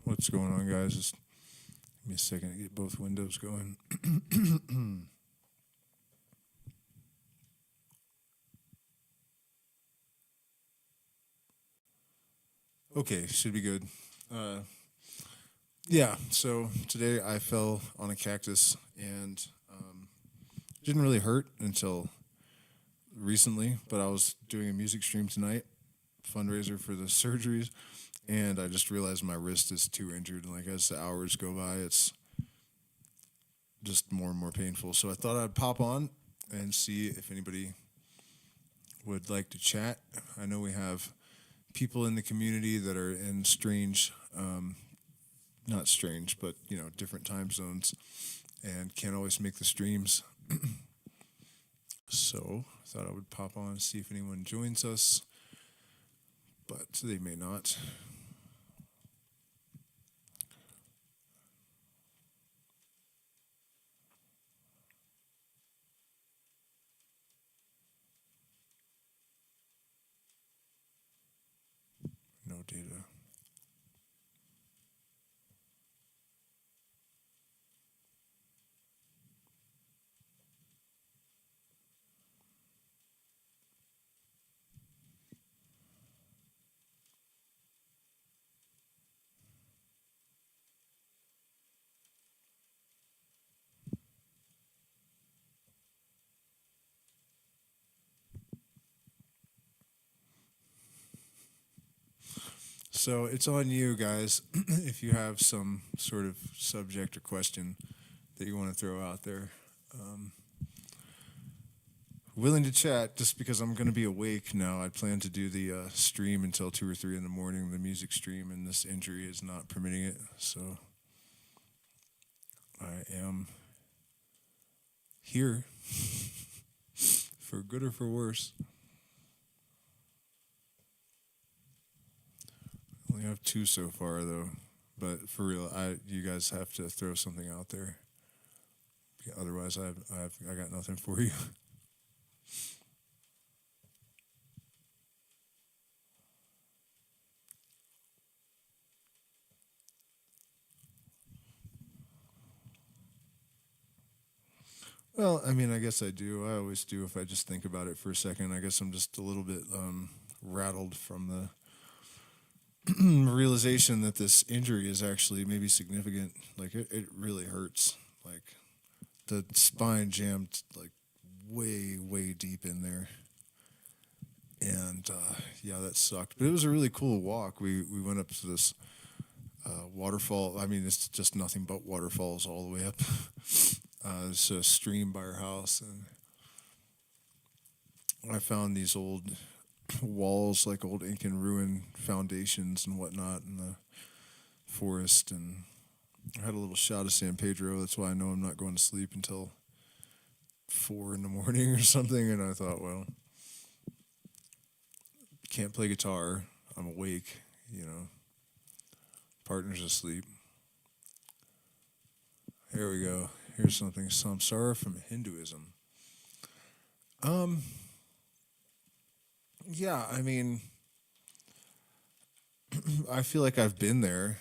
What's going on, guys? Just give me a second to get both windows going. Okay, should be good. Yeah, so today I fell on a cactus and didn't really hurt until recently, but I was doing a music stream tonight, fundraiser for the surgeries, and I just realized my wrist is too injured. And like as the hours go by, it's just more and more painful. So I thought I'd pop on and see if anybody would like to chat. I know we have people in the community that are in strange, not strange, but different time zones, and can't always make the streams. So I thought I would pop on and see if anyone joins us, but they may not. No data. So it's on you guys if you have some sort of subject or question that you want to throw out there. Willing to chat just because I'm going to be awake now. I plan to do the stream until 2 or 3 in the morning, the music stream, and this injury is not permitting it. So I am here for good or for worse. Only have 2 so far, though. But for real, you guys have to throw something out there. Otherwise, I got nothing for you. Well, I mean, I guess I do. I always do if I just think about it for a second. I guess I'm just a little bit rattled from the realization that this injury is actually maybe significant. Like it really hurts. Like the spine jammed like way deep in there, and yeah, that sucked. But it was a really cool walk. We went up to this waterfall. I mean, it's just nothing but waterfalls all the way up. There's a stream by our house, and I found these old walls, like old Incan ruin foundations and whatnot in the forest, and I had a little shot of San Pedro. That's why I know I'm not going to sleep until 4 in the morning or something. And I thought, well, can't play guitar. I'm awake, Partner's asleep. Here we go. Here's something. Samsara from Hinduism. Yeah, I mean, I feel like I've been there,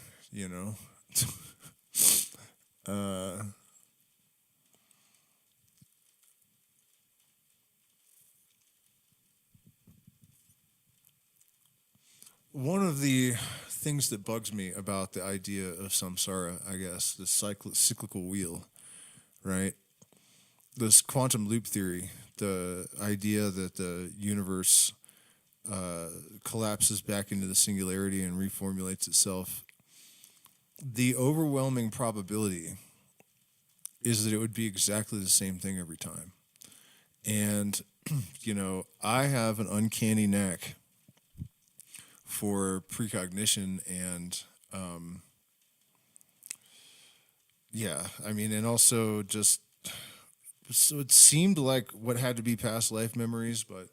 One of the things that bugs me about the idea of samsara, I guess, the cyclical wheel, right? This quantum loop theory, the idea that the universe collapses back into the singularity and reformulates itself, the overwhelming probability is that it would be exactly the same thing every time. And, I have an uncanny knack for precognition and, yeah, I mean, and also just, so it seemed like what had to be past life memories, but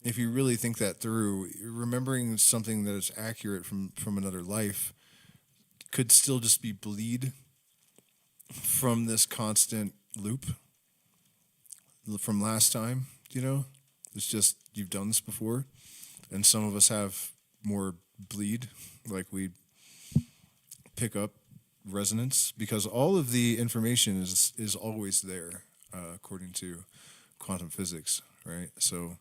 if you really think that through, remembering something that is accurate from another life could still just be bleed from this constant loop. from last time, It's just you've done this before, and some of us have more bleed, like we pick up resonance because all of the information is always there, according to quantum physics, right? So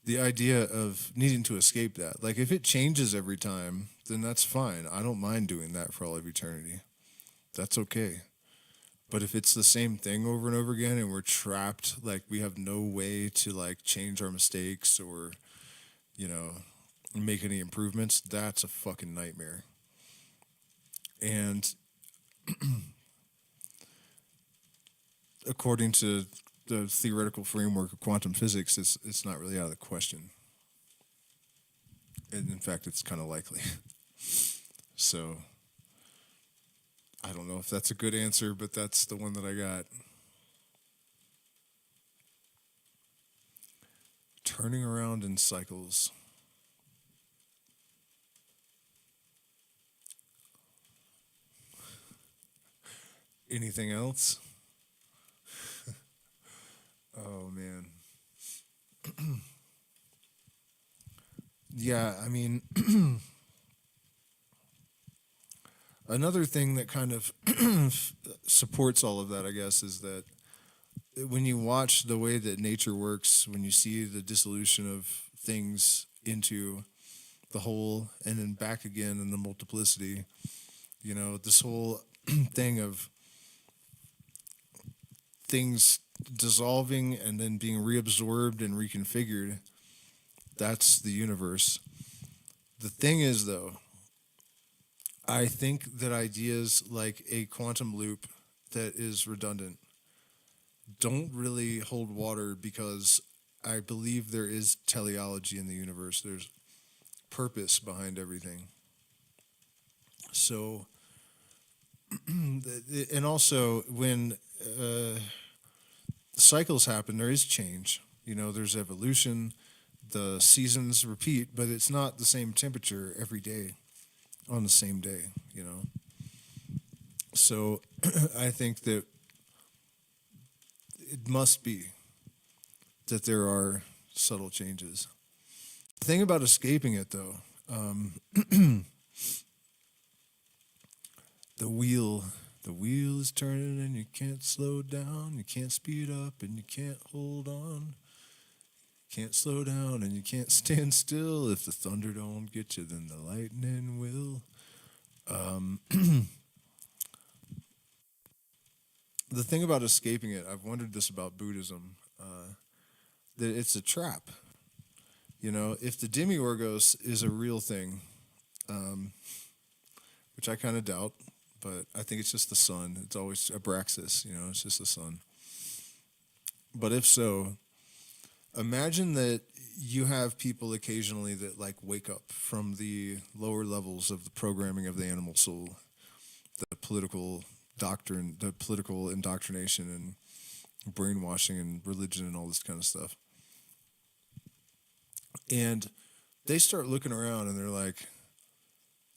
the idea of needing to escape that, like if it changes every time, then that's fine. I don't mind doing that for all of eternity. That's okay. But if it's the same thing over and over again and we're trapped, like we have no way to like change our mistakes or, you know, make any improvements, that's a fucking nightmare. And according to the theoretical framework of quantum physics, it's not really out of the question. And in fact, it's kind of likely. So I don't know if that's a good answer, but that's the one that I got. Turning around in cycles. Anything else? Oh, man. Yeah, I mean, another thing that kind of supports all of that, I guess, is that when you watch the way that nature works, when you see the dissolution of things into the whole and then back again in the multiplicity, this whole thing of things dissolving and then being reabsorbed and reconfigured, that's the universe. The thing is, though, I think that ideas like a quantum loop that is redundant don't really hold water because I believe there is teleology in the universe. There's purpose behind everything. So, and also when cycles happen, there is change. There's evolution. The seasons repeat, but it's not the same temperature every day on the same day, So I think that it must be that there are subtle changes. The thing about escaping it, though, the wheel is turning and you can't slow down, you can't speed up and you can't hold on. Can't slow down and you can't stand still. If the thunder don't get you, then the lightning will. The thing about escaping it, I've wondered this about Buddhism, that it's a trap. If the demiurgos is a real thing, which I kind of doubt, but I think it's just the sun. It's always Abraxas, it's just the sun. But if so, imagine that you have people occasionally that like wake up from the lower levels of the programming of the animal soul, the political doctrine, the political indoctrination and brainwashing and religion and all this kind of stuff. And they start looking around and they're like,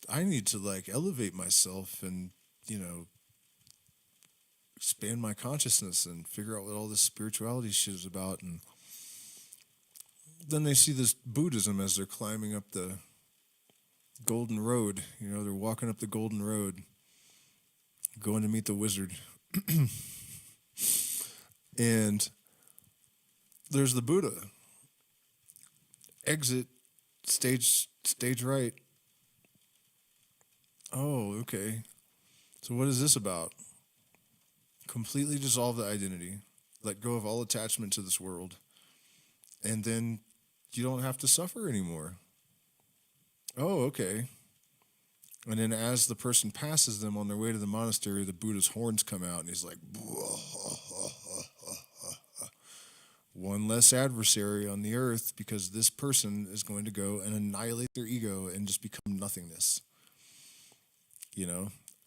I need to like elevate myself and, expand my consciousness and figure out what all this spirituality shit is about. And then they see this Buddhism as they're climbing up the golden road. They're walking up the golden road, going to meet the wizard. And there's the Buddha. Exit stage right. Oh, okay. So what is this about? Completely dissolve the identity, let go of all attachment to this world, and then you don't have to suffer anymore. Oh, okay. And then as the person passes them on their way to the monastery, the Buddha's horns come out, and he's like, one less adversary on the earth because this person is going to go and annihilate their ego and just become nothingness.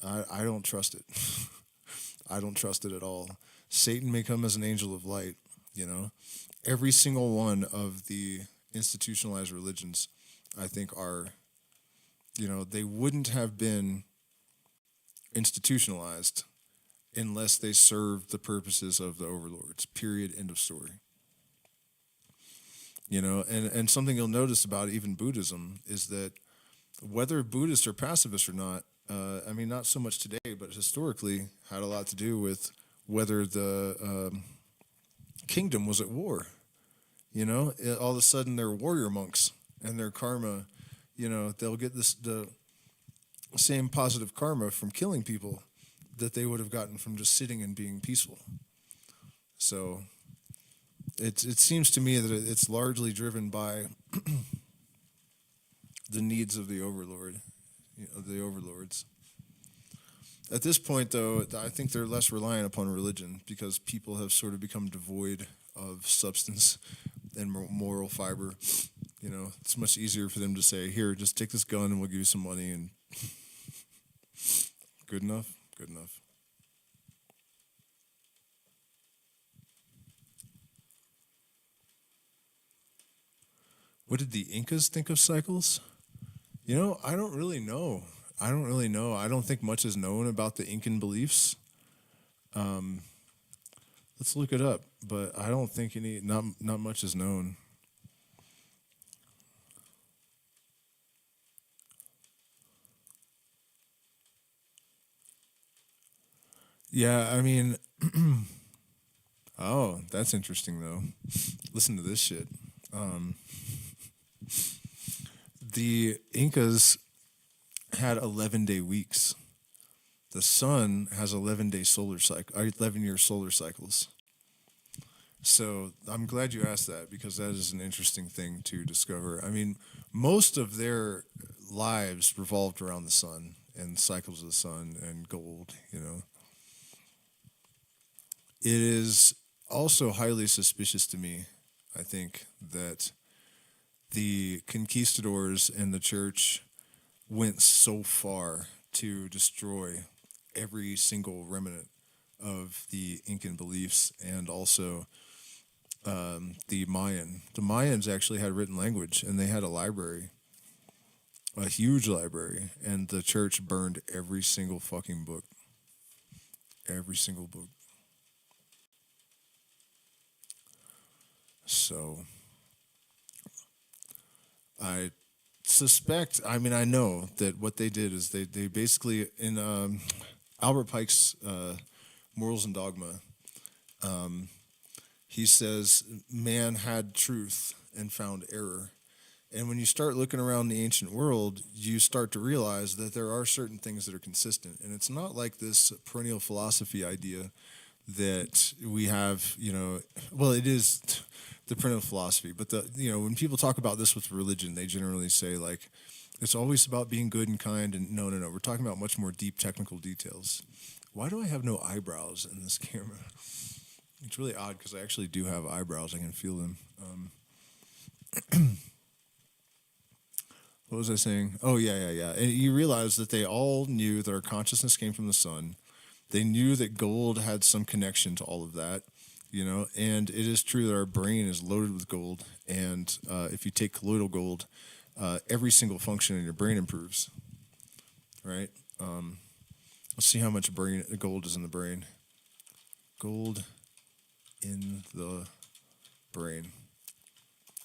I don't trust it. I don't trust it at all. Satan may come as an angel of light, Every single one of the institutionalized religions, I think, are, they wouldn't have been institutionalized unless they serve the purposes of the overlords. Period. End of story. You know, and something you'll notice about even Buddhism is that whether Buddhists are pacifists or not, I mean, not so much today, but historically had a lot to do with whether the kingdom was at war. You know, all of a sudden they're warrior monks, and their karma, you know, they'll get the same positive karma from killing people that they would have gotten from just sitting and being peaceful. So it seems to me that it's largely driven by the needs of the overlord, you know, the overlords. At this point, though, I think they're less reliant upon religion because people have sort of become devoid of substance and moral fiber. You know, it's much easier for them to say, "Here, just take this gun and we'll give you some money," and good enough, good enough. What did the Incas think of cycles? You know, I don't really know. I don't really know. I don't think much is known about the Incan beliefs. Let's look it up, but I don't think not much is known. Yeah, I mean, oh, that's interesting though. Listen to this shit. The Incas had 11-day weeks. The sun has 11-day solar cycle, 11-year solar cycles. So I'm glad you asked that because that is an interesting thing to discover. I mean, most of their lives revolved around the sun and cycles of the sun and gold, you know. It is also highly suspicious to me, I think, that the conquistadors and the church went so far to destroy every single remnant of the Incan beliefs and also the Mayan. The Mayans actually had written language and they had a library, a huge library, and the church burned every single fucking book. Every single book. So I suspect, I mean, I know that what they did is they basically, in Albert Pike's Morals and Dogma, he says man had truth and found error. And when you start looking around the ancient world, you start to realize that there are certain things that are consistent. And it's not like this perennial philosophy idea that we have, you know, well, it is the perennial philosophy, but when people talk about this with religion, they generally say, like, it's always about being good and kind. And no, we're talking about much more deep technical details. Why do I have no eyebrows in this camera? It's really odd because I actually do have eyebrows. I can feel them. What was I saying? Oh, yeah. And you realize that they all knew that our consciousness came from the sun. They knew that gold had some connection to all of that, you know, and it is true that our brain is loaded with gold. And if you take colloidal gold, every single function in your brain improves, right? Let's see how much gold is in the brain. Gold in the brain.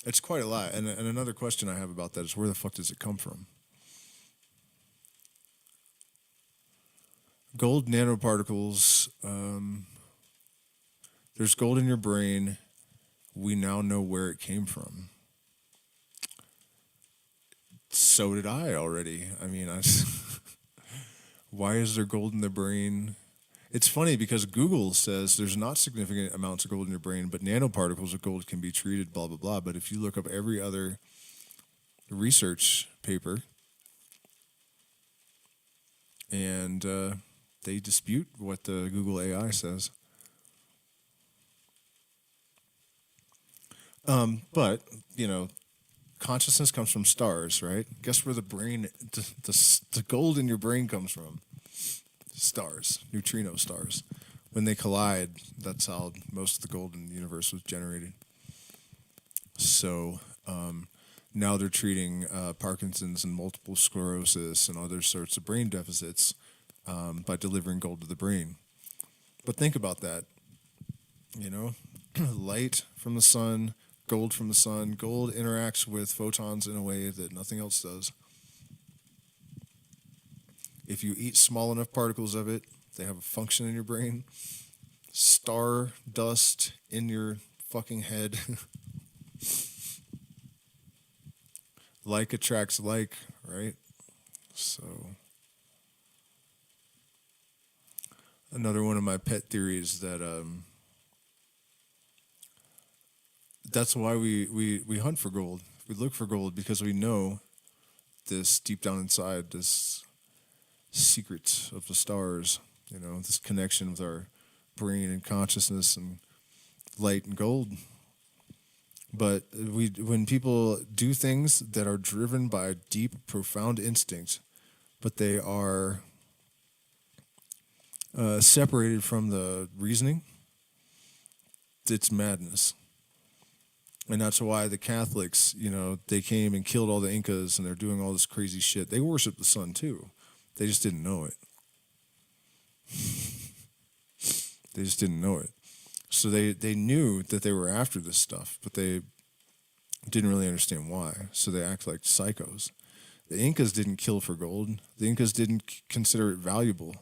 It's quite a lot. And another question I have about that is, where the fuck does it come from? Gold nanoparticles. There's gold in your brain. We now know where it came from. So did I already. I mean, why is there gold in the brain? It's funny because Google says there's not significant amounts of gold in your brain, but nanoparticles of gold can be treated, blah, blah, blah. But if you look up every other research paper, and they dispute what the Google AI says. But, you know, consciousness comes from stars, right? Guess where the brain, the gold in your brain comes from? Stars, neutrino stars. When they collide, that's how most of the gold in the universe was generated. So now they're treating Parkinson's and multiple sclerosis and other sorts of brain deficits by delivering gold to the brain. But think about that, you know, light from the sun, gold from the sun. Gold interacts with photons in a way that nothing else does. If you eat small enough particles of it, they have a function in your brain. Star dust in your fucking head. Like attracts like, right? So, another one of my pet theories that that's why we hunt for gold. We look for gold because we know this deep down inside, this secret of the stars, you know, this connection with our brain and consciousness and light and gold. But when people do things that are driven by a deep, profound instinct, but they are separated from the reasoning, it's madness. And that's why the Catholics, you know, they came and killed all the Incas and they're doing all this crazy shit. They worship the sun too. They just didn't know it. They just didn't know it. So they knew that they were after this stuff, but they didn't really understand why. So they act like psychos. The Incas didn't kill for gold. The Incas didn't consider it valuable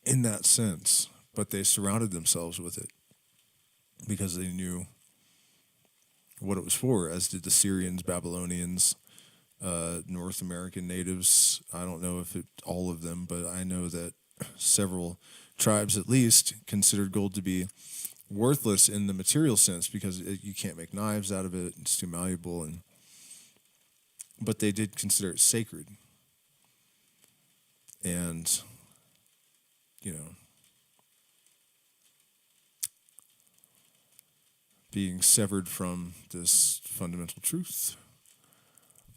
in that sense, but they surrounded themselves with it because they knew what it was for, as did the Syrians, Babylonians, North American natives. I don't know if all of them, but I know that several tribes at least considered gold to be worthless in the material sense because you can't make knives out of it. It's too malleable, but they did consider it sacred. And, you know, being severed from this fundamental truth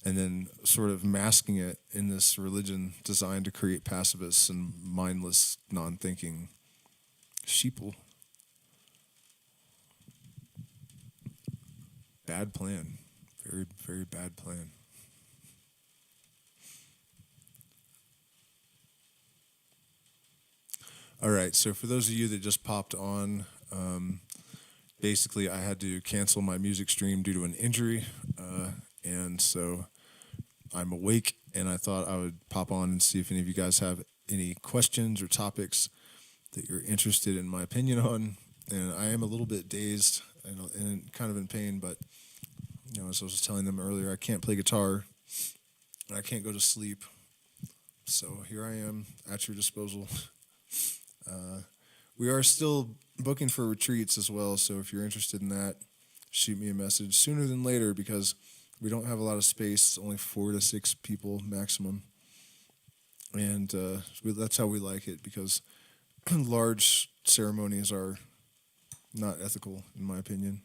and then sort of masking it in this religion designed to create pacifists and mindless, non-thinking sheeple. Bad plan. Very, very bad plan. All right, so for those of you that just popped on, basically I had to cancel my music stream due to an injury, and so I'm awake, and I thought I would pop on and see if any of you guys have any questions or topics that you're interested in my opinion on. And I am a little bit dazed and kind of in pain, but, you know, as I was telling them earlier, I can't play guitar, and I can't go to sleep. So here I am at your disposal. We are still booking for retreats as well, so if you're interested in that, shoot me a message sooner than later because we don't have a lot of space, only 4 to 6 people maximum. And that's how we like it because large ceremonies are not ethical, in my opinion.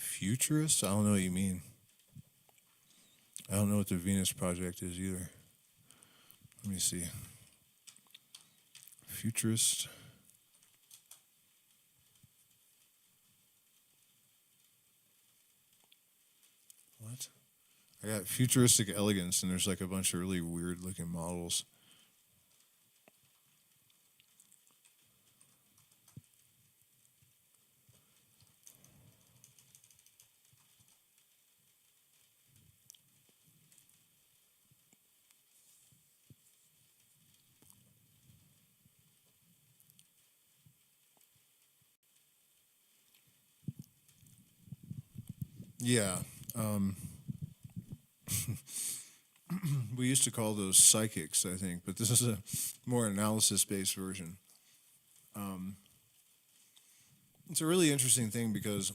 Futurist? I don't know what you mean. I don't know what the Venus Project is either. Let me see. Futurist. What? I got futuristic elegance, and there's like a bunch of really weird looking models. Yeah. We used to call those psychics, I think, but this is a more analysis-based version. It's a really interesting thing because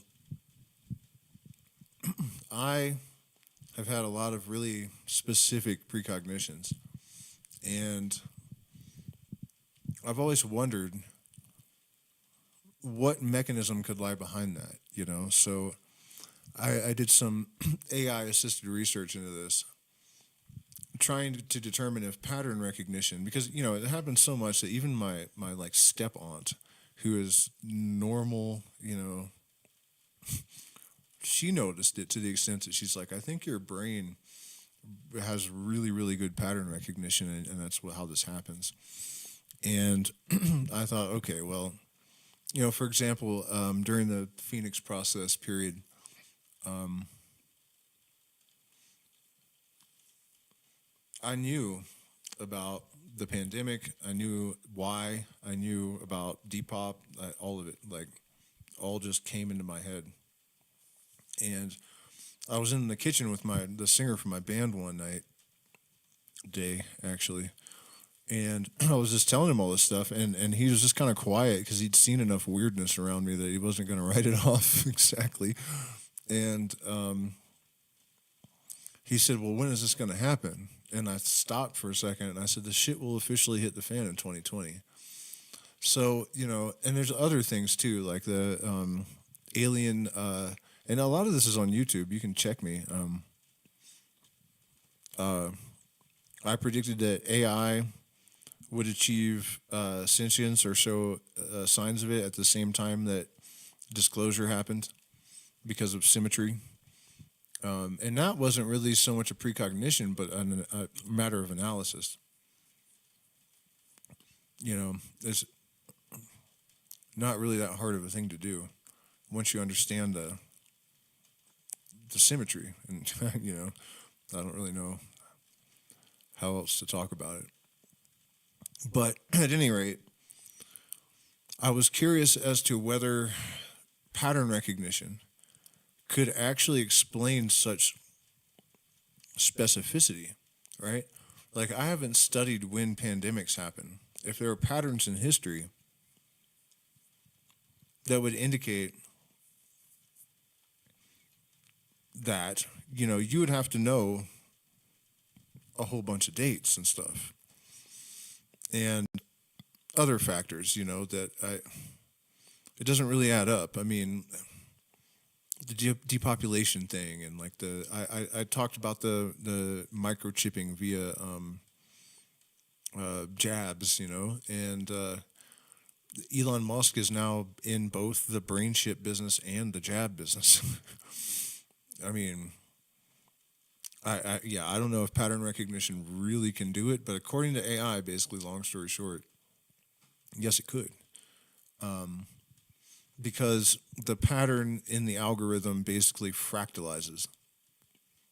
I have had a lot of really specific precognitions, and I've always wondered what mechanism could lie behind that, you know? So I did some AI assisted research into this, trying to determine if pattern recognition, because, you know, it happens so much that even my like step aunt, who is normal, you know, she noticed it to the extent that she's like, I think your brain has really, really good pattern recognition, and that's how this happens. And I thought, okay, well, you know, for example, during the Phoenix process period, I knew about the pandemic. I knew why. I knew about Depop. All of it, like, all just came into my head. And I was in the kitchen with the singer from my band one day actually, and I was just telling him all this stuff, and he was just kind of quiet because he'd seen enough weirdness around me that he wasn't going to write it off exactly. And he said, "Well, when is this going to happen?" And I stopped for a second, and I said, "The shit will officially hit the fan in 2020." So, you know, and there's other things too, like the alien, and a lot of this is on YouTube. You can check me. I predicted that AI would achieve sentience or show signs of it at the same time that disclosure happened because of symmetry. And that wasn't really so much a precognition, but a matter of analysis. You know, it's not really that hard of a thing to do once you understand the symmetry. And, you know, I don't really know how else to talk about it. But at any rate, I was curious as to whether pattern recognition could actually explain such specificity, right? Like, I haven't studied when pandemics happen. If there are patterns in history that would indicate that, you know, you would have to know a whole bunch of dates and stuff. And other factors, you know, that it doesn't really add up. I mean, the depopulation thing, and like I talked about the microchipping via jabs, you know, and Elon Musk is now in both the brain chip business and the jab business. I mean, I don't know if pattern recognition really can do it, but according to AI, basically, long story short, yes, it could. Because the pattern in the algorithm basically fractalizes,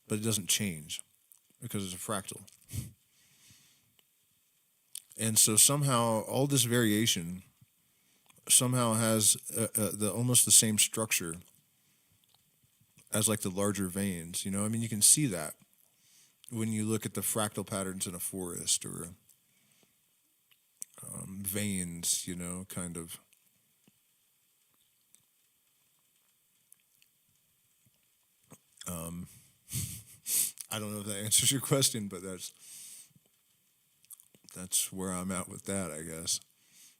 but it doesn't change because it's a fractal. And so somehow all this variation somehow has almost the same structure as like the larger veins. You know, I mean, you can see that when you look at the fractal patterns in a forest, or veins, you know, kind of. I don't know if that answers your question, but that's where I'm at with that, I guess.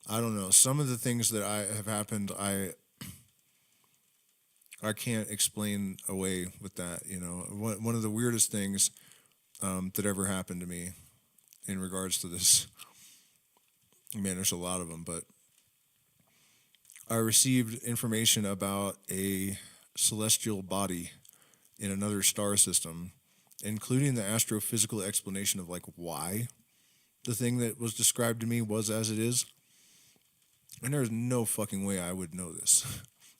I don't know. Some of the things that have happened, I can't explain away with that. You know, one of the weirdest things that ever happened to me in regards to this. Man, there's a lot of them, but I received information about a celestial body in another star system, including the astrophysical explanation of like why the thing that was described to me was as it is. And there's no fucking way I would know this.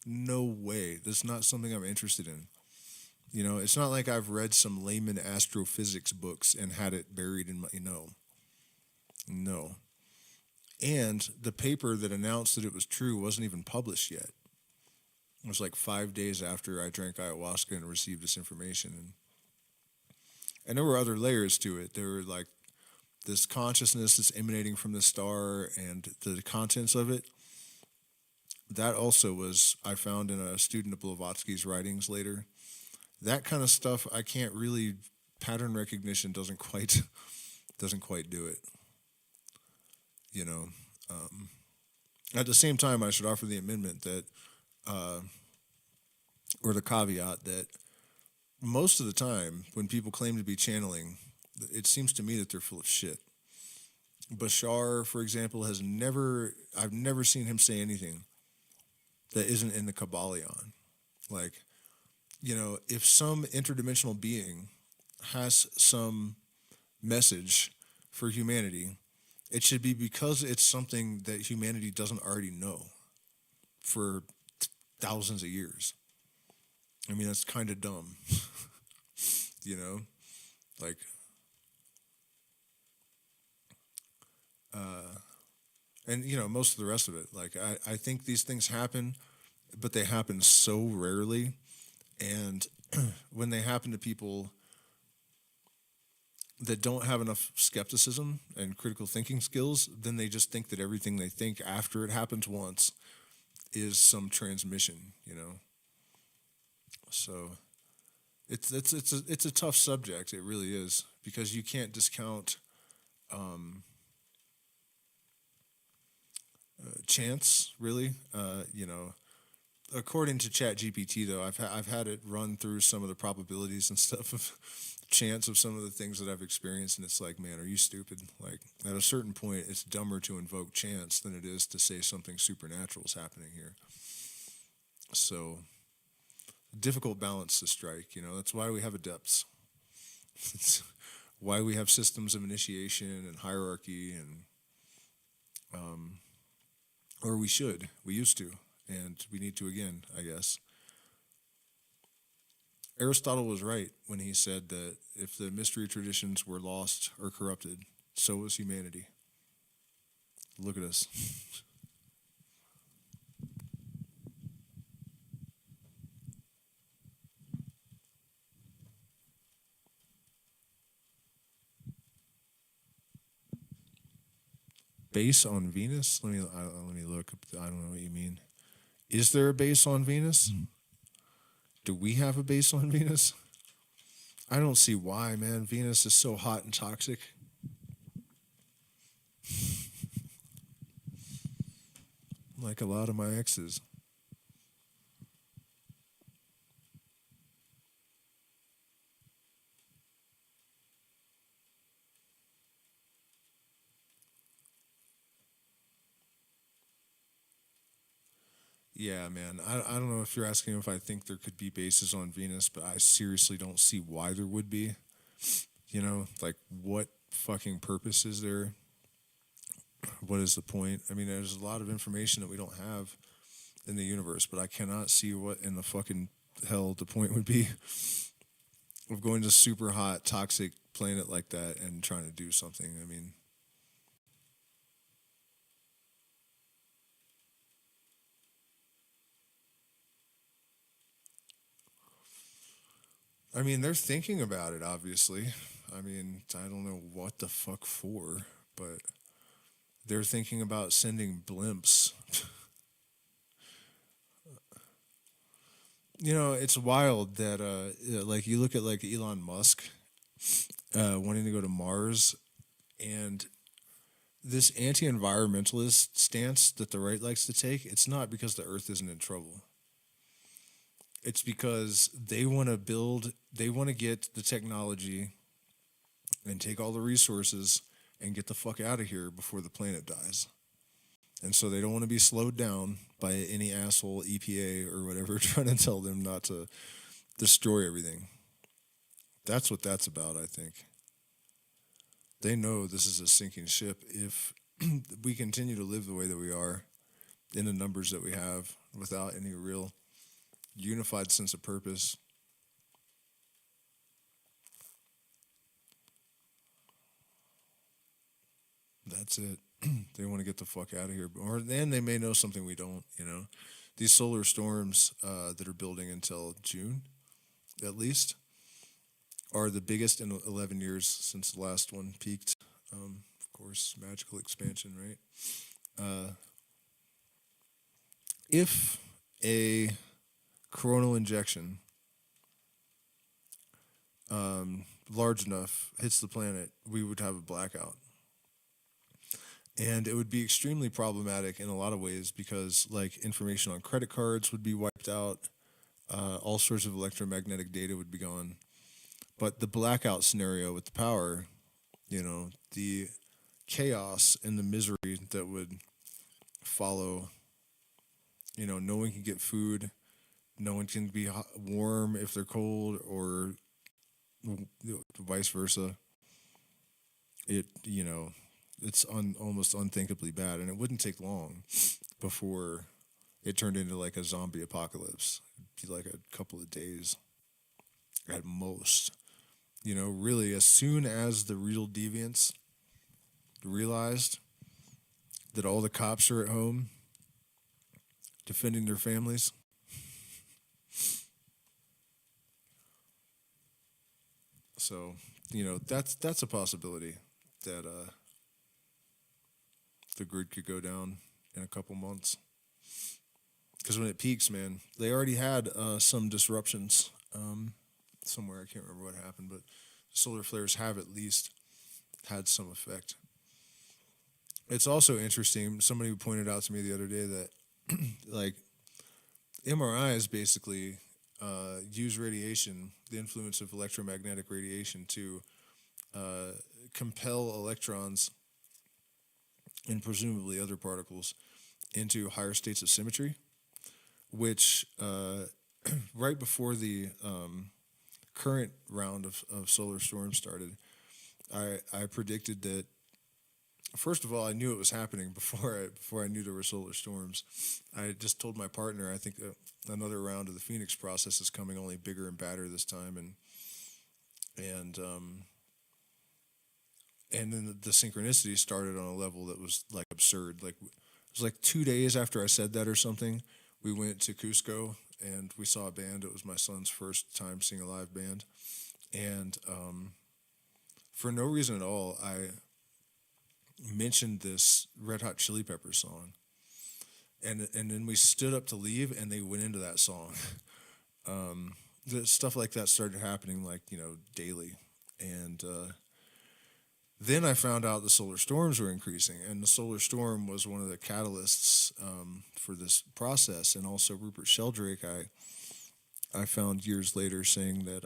No way. That's not something I'm interested in. You know, it's not like I've read some layman astrophysics books and had it buried in my, no. And the paper that announced that it was true wasn't even published yet. It was like 5 days after I drank ayahuasca and received this information. And there were other layers to it. There were like this consciousness that's emanating from the star and the contents of it. That also was, I found in a student of Blavatsky's writings later, that kind of stuff, I can't really. Pattern recognition doesn't quite do it. You know. At the same time, I should offer the amendment that, or the caveat that most of the time when people claim to be channeling, it seems to me that they're full of shit. Bashar, for example, I've never seen him say anything that isn't in the Kabbalion. Like, if some interdimensional being has some message for humanity, it should be because it's something that humanity doesn't already know for thousands of years. I mean, that's kind of dumb, you know? Like, and, most of the rest of it. Like, I think these things happen, but they happen so rarely. And when they happen to people that don't have enough skepticism and critical thinking skills, then they just think that everything they think after it happens once is some transmission, So it's a tough subject. It really is, because you can't discount chance, really. According to ChatGPT, though, I've had it run through some of the probabilities and stuff of chance of some of the things that I've experienced, and it's like, man, are you stupid? Like, at a certain point, it's dumber to invoke chance than it is to say something supernatural is happening here. So, difficult balance to strike. That's why we have adepts. It's why we have systems of initiation and hierarchy, and or we used to, and we need to again, I guess. Aristotle was right when he said that if the mystery traditions were lost or corrupted, so was humanity. Look at us. Base on Venus? Let me look. I don't know what you mean. Is there a base on Venus? Do we have a base on Venus? I don't see why, man. Venus is so hot and toxic. Like a lot of my exes. Yeah, man. I don't know if you're asking if I think there could be bases on Venus, but I seriously don't see why there would be. Like, what fucking purpose is there? What is the point? I mean, there's a lot of information that we don't have in the universe, but I cannot see what in the fucking hell the point would be of going to a super hot, toxic planet like that and trying to do something. They're thinking about it, obviously. I don't know what the fuck for, but they're thinking about sending blimps. It's wild that, like, you look at, like, Elon Musk wanting to go to Mars, and this anti-environmentalist stance that the right likes to take, it's not because the Earth isn't in trouble. It's because they want to get the technology and take all the resources and get the fuck out of here before the planet dies. And so they don't want to be slowed down by any asshole EPA or whatever trying to tell them not to destroy everything. That's what that's about, I think. They know this is a sinking ship if we continue to live the way that we are in the numbers that we have without any real unified sense of purpose. That's it. They want to get the fuck out of here. Or then they may know something we don't, These solar storms that are building until June, at least, are the biggest in 11 years since the last one peaked. Of course, magical expansion, right? If a coronal injection large enough hits the planet, we would have a blackout. And it would be extremely problematic in a lot of ways because, like, information on credit cards would be wiped out, all sorts of electromagnetic data would be gone. But the blackout scenario with the power, the chaos and the misery that would follow, no one can get food, no one can be warm if they're cold, or vice versa. It's almost unthinkably bad, and it wouldn't take long before it turned into like a zombie apocalypse. It'd be like a couple of days at most. Really, as soon as the real deviants realized that all the cops are at home defending their families, so that's a possibility that the grid could go down in a couple months. Because when it peaks, man, they already had some disruptions somewhere. I can't remember what happened, but the solar flares have at least had some effect. It's also interesting, somebody pointed out to me the other day that like MRIs basically use radiation, the influence of electromagnetic radiation, to compel electrons and presumably other particles into higher states of symmetry, which right before the current round of solar storms started, I predicted that. First of all, I knew it was happening before I knew there were solar storms. I just told my partner, I think another round of the Phoenix process is coming, only bigger and badder this time, and then the synchronicity started on a level that was like absurd. Like, it was like 2 days after I said that or something, we went to Cusco and we saw a band. It was my son's first time seeing a live band, and for no reason at all, I mentioned this Red Hot Chili Peppers song, and then we stood up to leave, and they went into that song. Stuff like that started happening, like, daily, and then I found out the solar storms were increasing, and the solar storm was one of the catalysts for this process. And also Rupert Sheldrake, I found years later, saying that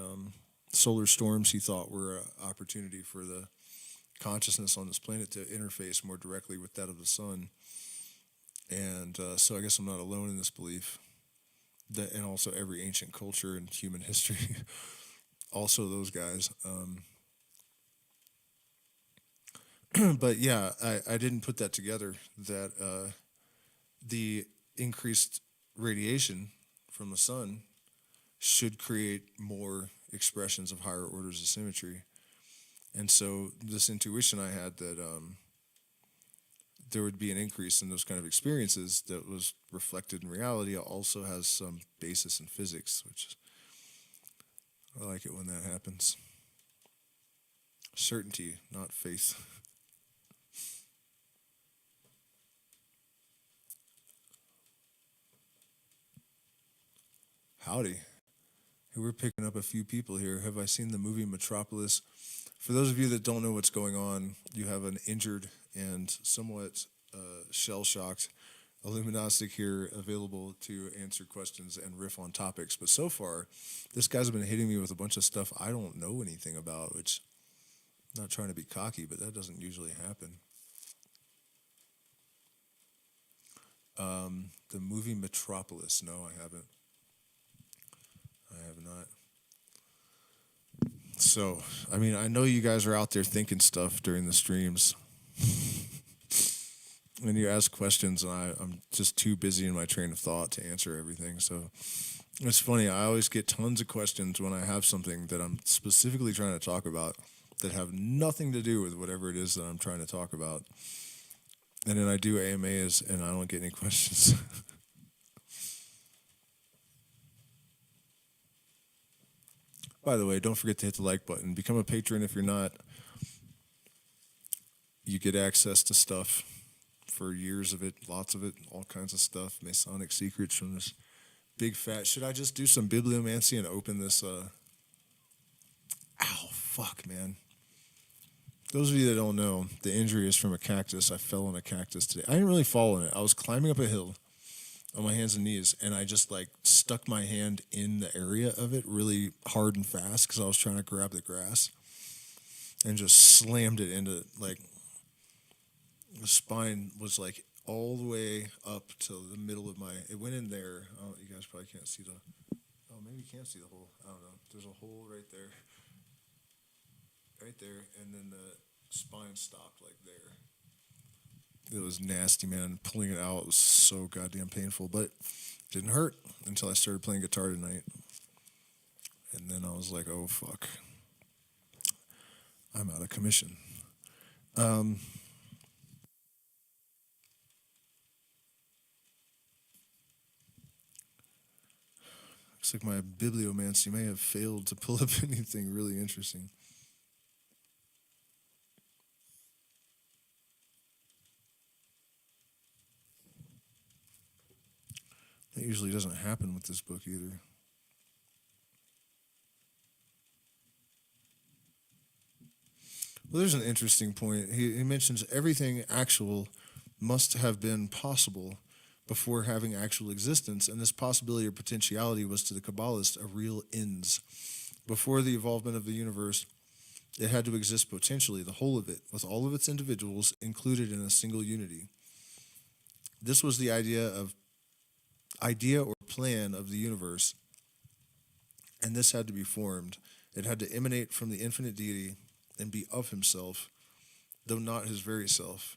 solar storms, he thought, were an opportunity for the consciousness on this planet to interface more directly with that of the sun. And so I guess I'm not alone in this belief. And also every ancient culture in human history, also those guys. But yeah, I didn't put that together, that the increased radiation from the sun should create more expressions of higher orders of symmetry. And so this intuition I had that there would be an increase in those kind of experiences that was reflected in reality also has some basis in physics, which I like it when that happens. Certainty, not faith. Howdy. Hey, we're picking up a few people here. Have I seen the movie Metropolis? For those of you that don't know what's going on, you have an injured and somewhat shell-shocked IllumiGnostic here available to answer questions and riff on topics. But so far, this guy's been hitting me with a bunch of stuff I don't know anything about, which, I'm not trying to be cocky, but that doesn't usually happen. The movie Metropolis, no, I haven't. I have not. So, I mean, I know you guys are out there thinking stuff during the streams. And you ask questions, and I'm just too busy in my train of thought to answer everything. So, it's funny. I always get tons of questions when I have something that I'm specifically trying to talk about that have nothing to do with whatever it is that I'm trying to talk about. And then I do AMAs, and I don't get any questions. By the way, don't forget to hit the like button. Become a patron if you're not. You get access to stuff for years of it, lots of it, all kinds of stuff, Masonic secrets from this big fat. Should I just do some bibliomancy and open this? fuck, man. Those of you that don't know, the injury is from a cactus. I fell on a cactus today. I didn't really fall on it. I was climbing up a hill on my hands and knees, and I just like stuck my hand in the area of it really hard and fast because I was trying to grab the grass, and just slammed it into like the spine was like all the way up to the middle of my. It went in there. Oh, you guys probably can't see the. Oh, maybe you can't see the hole. I don't know. There's a hole right there. Right there, and then the spine stopped like there. It was nasty, man. Pulling it out was so goddamn painful, but it didn't hurt until I started playing guitar tonight. And then I was like, oh, fuck. I'm out of commission. Looks like my bibliomancy may have failed to pull up anything really interesting. That usually doesn't happen with this book either. Well, there's an interesting point. He mentions everything actual must have been possible before having actual existence, and this possibility or potentiality was to the Kabbalists a real ends. Before the evolvement of the universe, it had to exist potentially, the whole of it, with all of its individuals included in a single unity. This was the idea or plan of the universe, and this had to be formed. It had to emanate from the infinite deity and be of himself, though not his very self.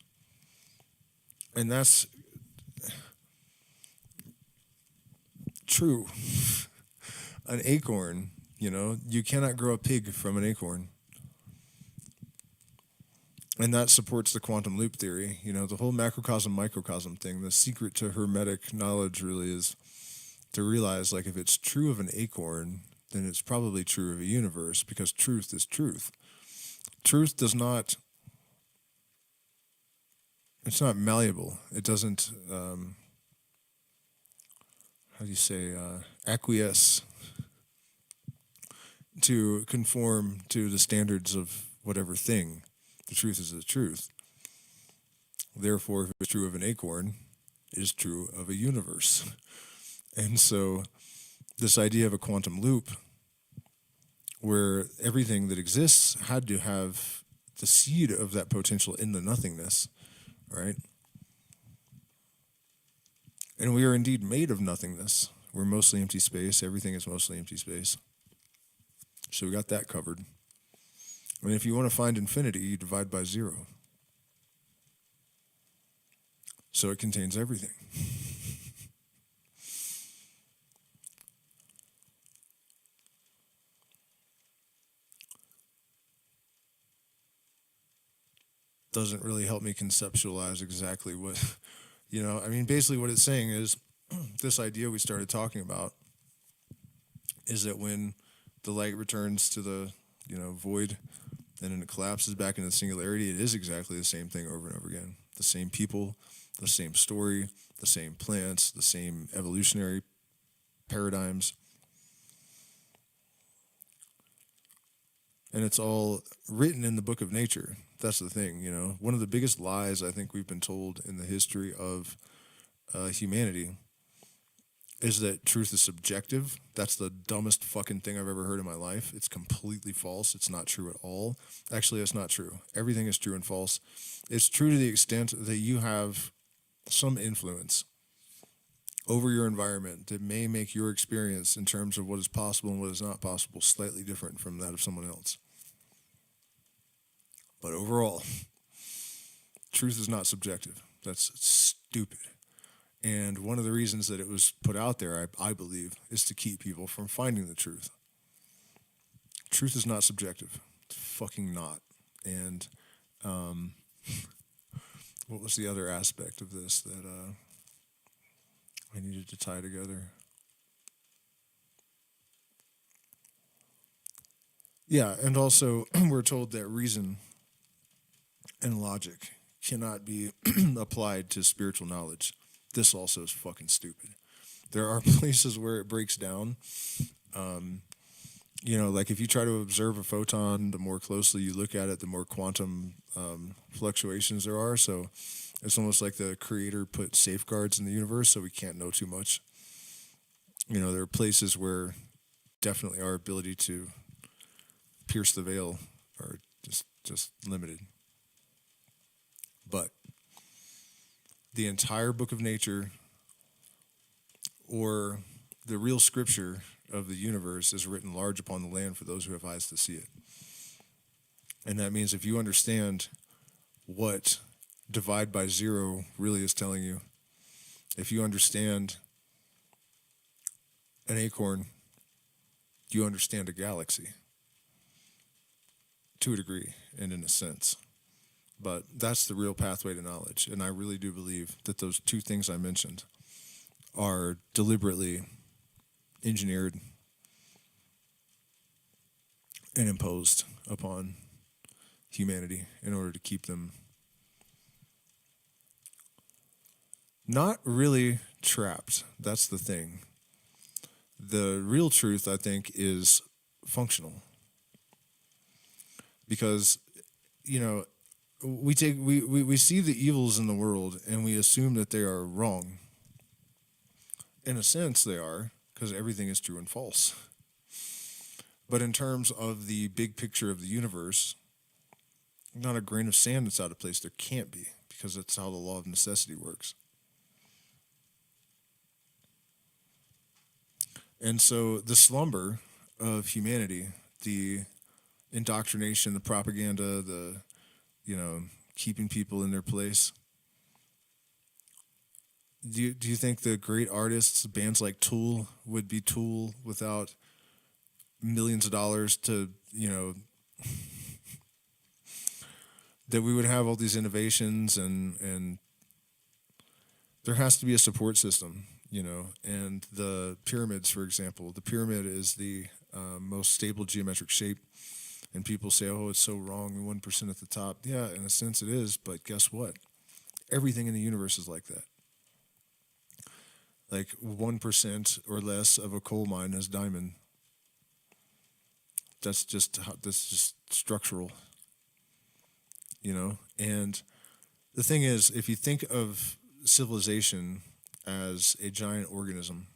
And that's true. An acorn, you cannot grow a pig from an acorn. And that supports the quantum loop theory. The whole macrocosm, microcosm thing, the secret to Hermetic knowledge really is to realize, like, if it's true of an acorn, then it's probably true of a universe, because truth is truth. Truth does not, it's not malleable. It doesn't, acquiesce to conform to the standards of whatever thing. The truth is the truth. Therefore, if it's true of an acorn, it is true of a universe. And so this idea of a quantum loop, where everything that exists had to have the seed of that potential in the nothingness, right? And we are indeed made of nothingness. We're mostly empty space. Everything is mostly empty space. So we got that covered. And if you want to find infinity, you divide by 0. So it contains everything. Doesn't really help me conceptualize exactly what, basically what it's saying is this idea we started talking about is that when the light returns to the, void, and then it collapses back into the singularity, it is exactly the same thing over and over again. The same people, the same story, the same plants, the same evolutionary paradigms. And it's all written in the book of nature. That's the thing, One of the biggest lies I think we've been told in the history of humanity is that truth is subjective. That's the dumbest fucking thing I've ever heard in my life. It's completely false. It's not true at all. Actually, it's not true. Everything is true and false. It's true to the extent that you have some influence over your environment that may make your experience in terms of what is possible and what is not possible slightly different from that of someone else. But overall, truth is not subjective. That's stupid. And one of the reasons that it was put out there, I believe, is to keep people from finding the truth. Truth is not subjective. It's fucking not. And what was the other aspect of this that I needed to tie together? Yeah, and also we're told that reason and logic cannot be applied to spiritual knowledge. This also is fucking stupid. There are places where it breaks down, Like if you try to observe a photon, the more closely you look at it, the more quantum fluctuations there are. So it's almost like the creator put safeguards in the universe so we can't know too much. There are places where definitely our ability to pierce the veil are just limited. But the entire book of nature, or the real scripture of the universe, is written large upon the land for those who have eyes to see it. And that means if you understand what divide by zero really is telling you, if you understand an acorn, you understand a galaxy to a degree and in a sense. But that's the real pathway to knowledge. And I really do believe that those two things I mentioned are deliberately engineered and imposed upon humanity in order to keep them not really trapped. That's the thing. The real truth, I think, is functional. Because, we see the evils in the world and we assume that they are wrong. In a sense, they are, because everything is true and false. But in terms of the big picture of the universe, not a grain of sand that's out of place. There can't be, because that's how the law of necessity works. And so the slumber of humanity, the indoctrination, the propaganda, the keeping people in their place. Do you think the great artists, bands like Tool, would be Tool without millions of dollars to, that we would have all these innovations and there has to be a support system, and the pyramids, for example. The pyramid is the most stable geometric shape. And people say, oh, it's so wrong, 1% at the top. Yeah, in a sense it is, but guess what? Everything in the universe is like that. Like 1% or less of a coal mine is diamond. That's just structural, And the thing is, if you think of civilization as a giant organism,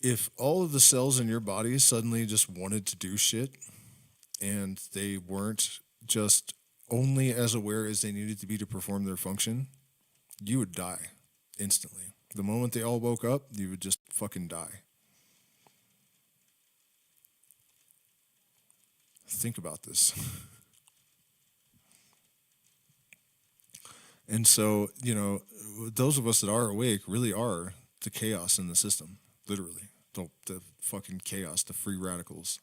if all of the cells in your body suddenly just wanted to do shit and they weren't just only as aware as they needed to be to perform their function, you would die instantly. The moment they all woke up, you would just fucking die. Think about this. And so, those of us that are awake really are the chaos in the system, literally. The fucking chaos, the free radicals.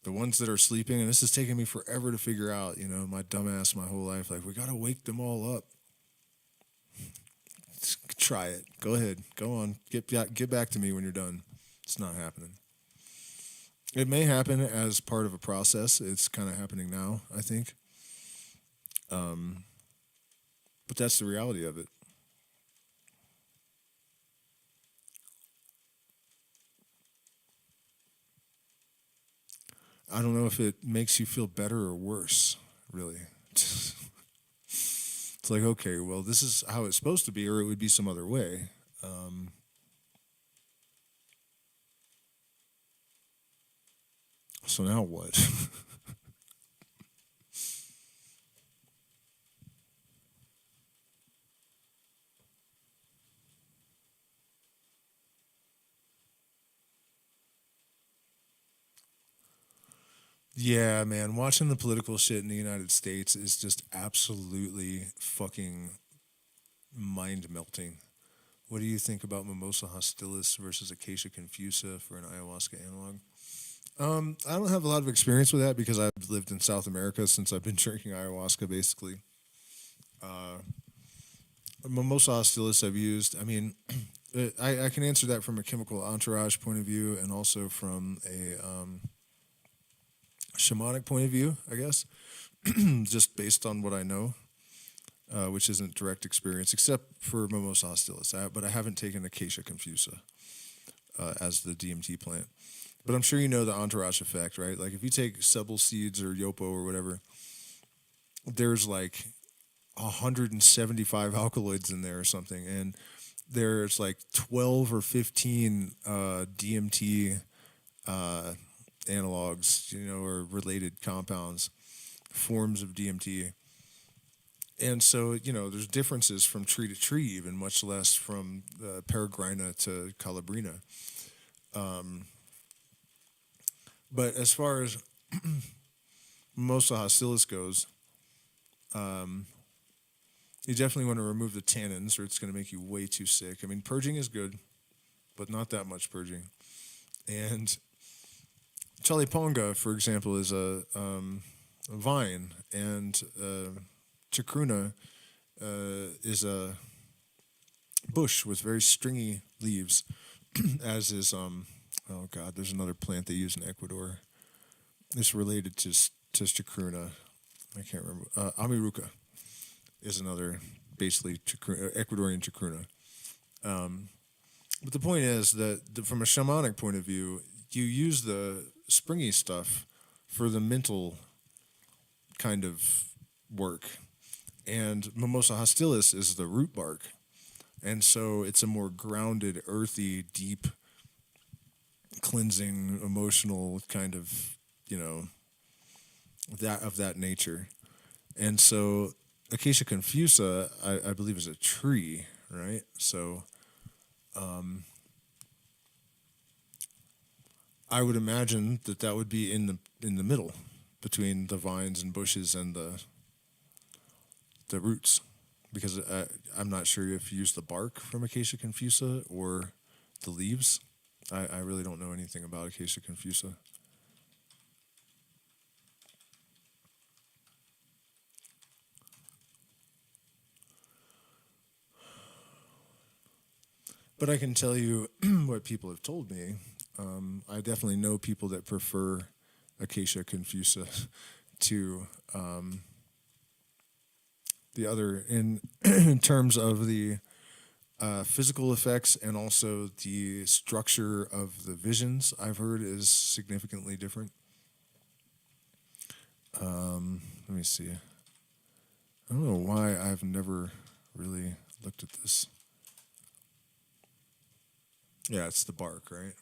The ones that are sleeping, and this has taken me forever to figure out, my dumbass my whole life, like, we gotta wake them all up. Try it. Go ahead. Go on. Get back to me when you're done. It's not happening. It may happen as part of a process. It's kind of happening now, I think. But that's the reality of it. I don't know if it makes you feel better or worse, really. It's like, okay, well, this is how it's supposed to be, or it would be some other way. So now what? Yeah, man, watching the political shit in the United States is just absolutely fucking mind-melting. What do you think about Mimosa hostilis versus Acacia confusa for an ayahuasca analog? I don't have a lot of experience with that because I've lived in South America since I've been drinking ayahuasca, basically. Mimosa hostilis I've used. I mean, I can answer that from a chemical entourage point of view and also from a shamanic point of view, I guess, just based on what I know, which isn't direct experience, except for Mimosa hostilis. But I haven't taken Acacia confusa. as the DMT plant. But I'm sure you know the entourage effect, right? Like if you take sebel seeds or yopo or whatever, there's like 175 alkaloids in there or something, and there's like 12 or 15 DMT analogs, or related compounds, forms of DMT. And so, there's differences from tree to tree, even much less from Peregrina to Calabrina. But as far as Mimosa hostilis goes, you definitely want to remove the tannins, or it's going to make you way too sick. I mean, purging is good, but not that much purging. And Chaliponga, for example, is a vine, and chacruna is a bush with very stringy leaves, as is oh god, there's another plant they use in Ecuador. It's related to chacruna. I can't remember. Amiruca is another, basically Ecuadorian chacruna. But the point is that from a shamanic point of view, you use the springy stuff for the mental kind of work. And Mimosa hostilis is the root bark. And so it's a more grounded, earthy, deep, cleansing, emotional kind of, that nature. And so Acacia confusa, I believe, is a tree, right? So I would imagine that would be in the middle between the vines and bushes and the roots, because I'm not sure if you use the bark from Acacia confusa or the leaves. I really don't know anything about Acacia confusa. But I can tell you what people have told me. I definitely know people that prefer Acacia confusa to the other in terms of the physical effects, and also the structure of the visions, I've heard, is significantly different. Let me see. I don't know why I've never really looked at this. Yeah, it's the bark, right?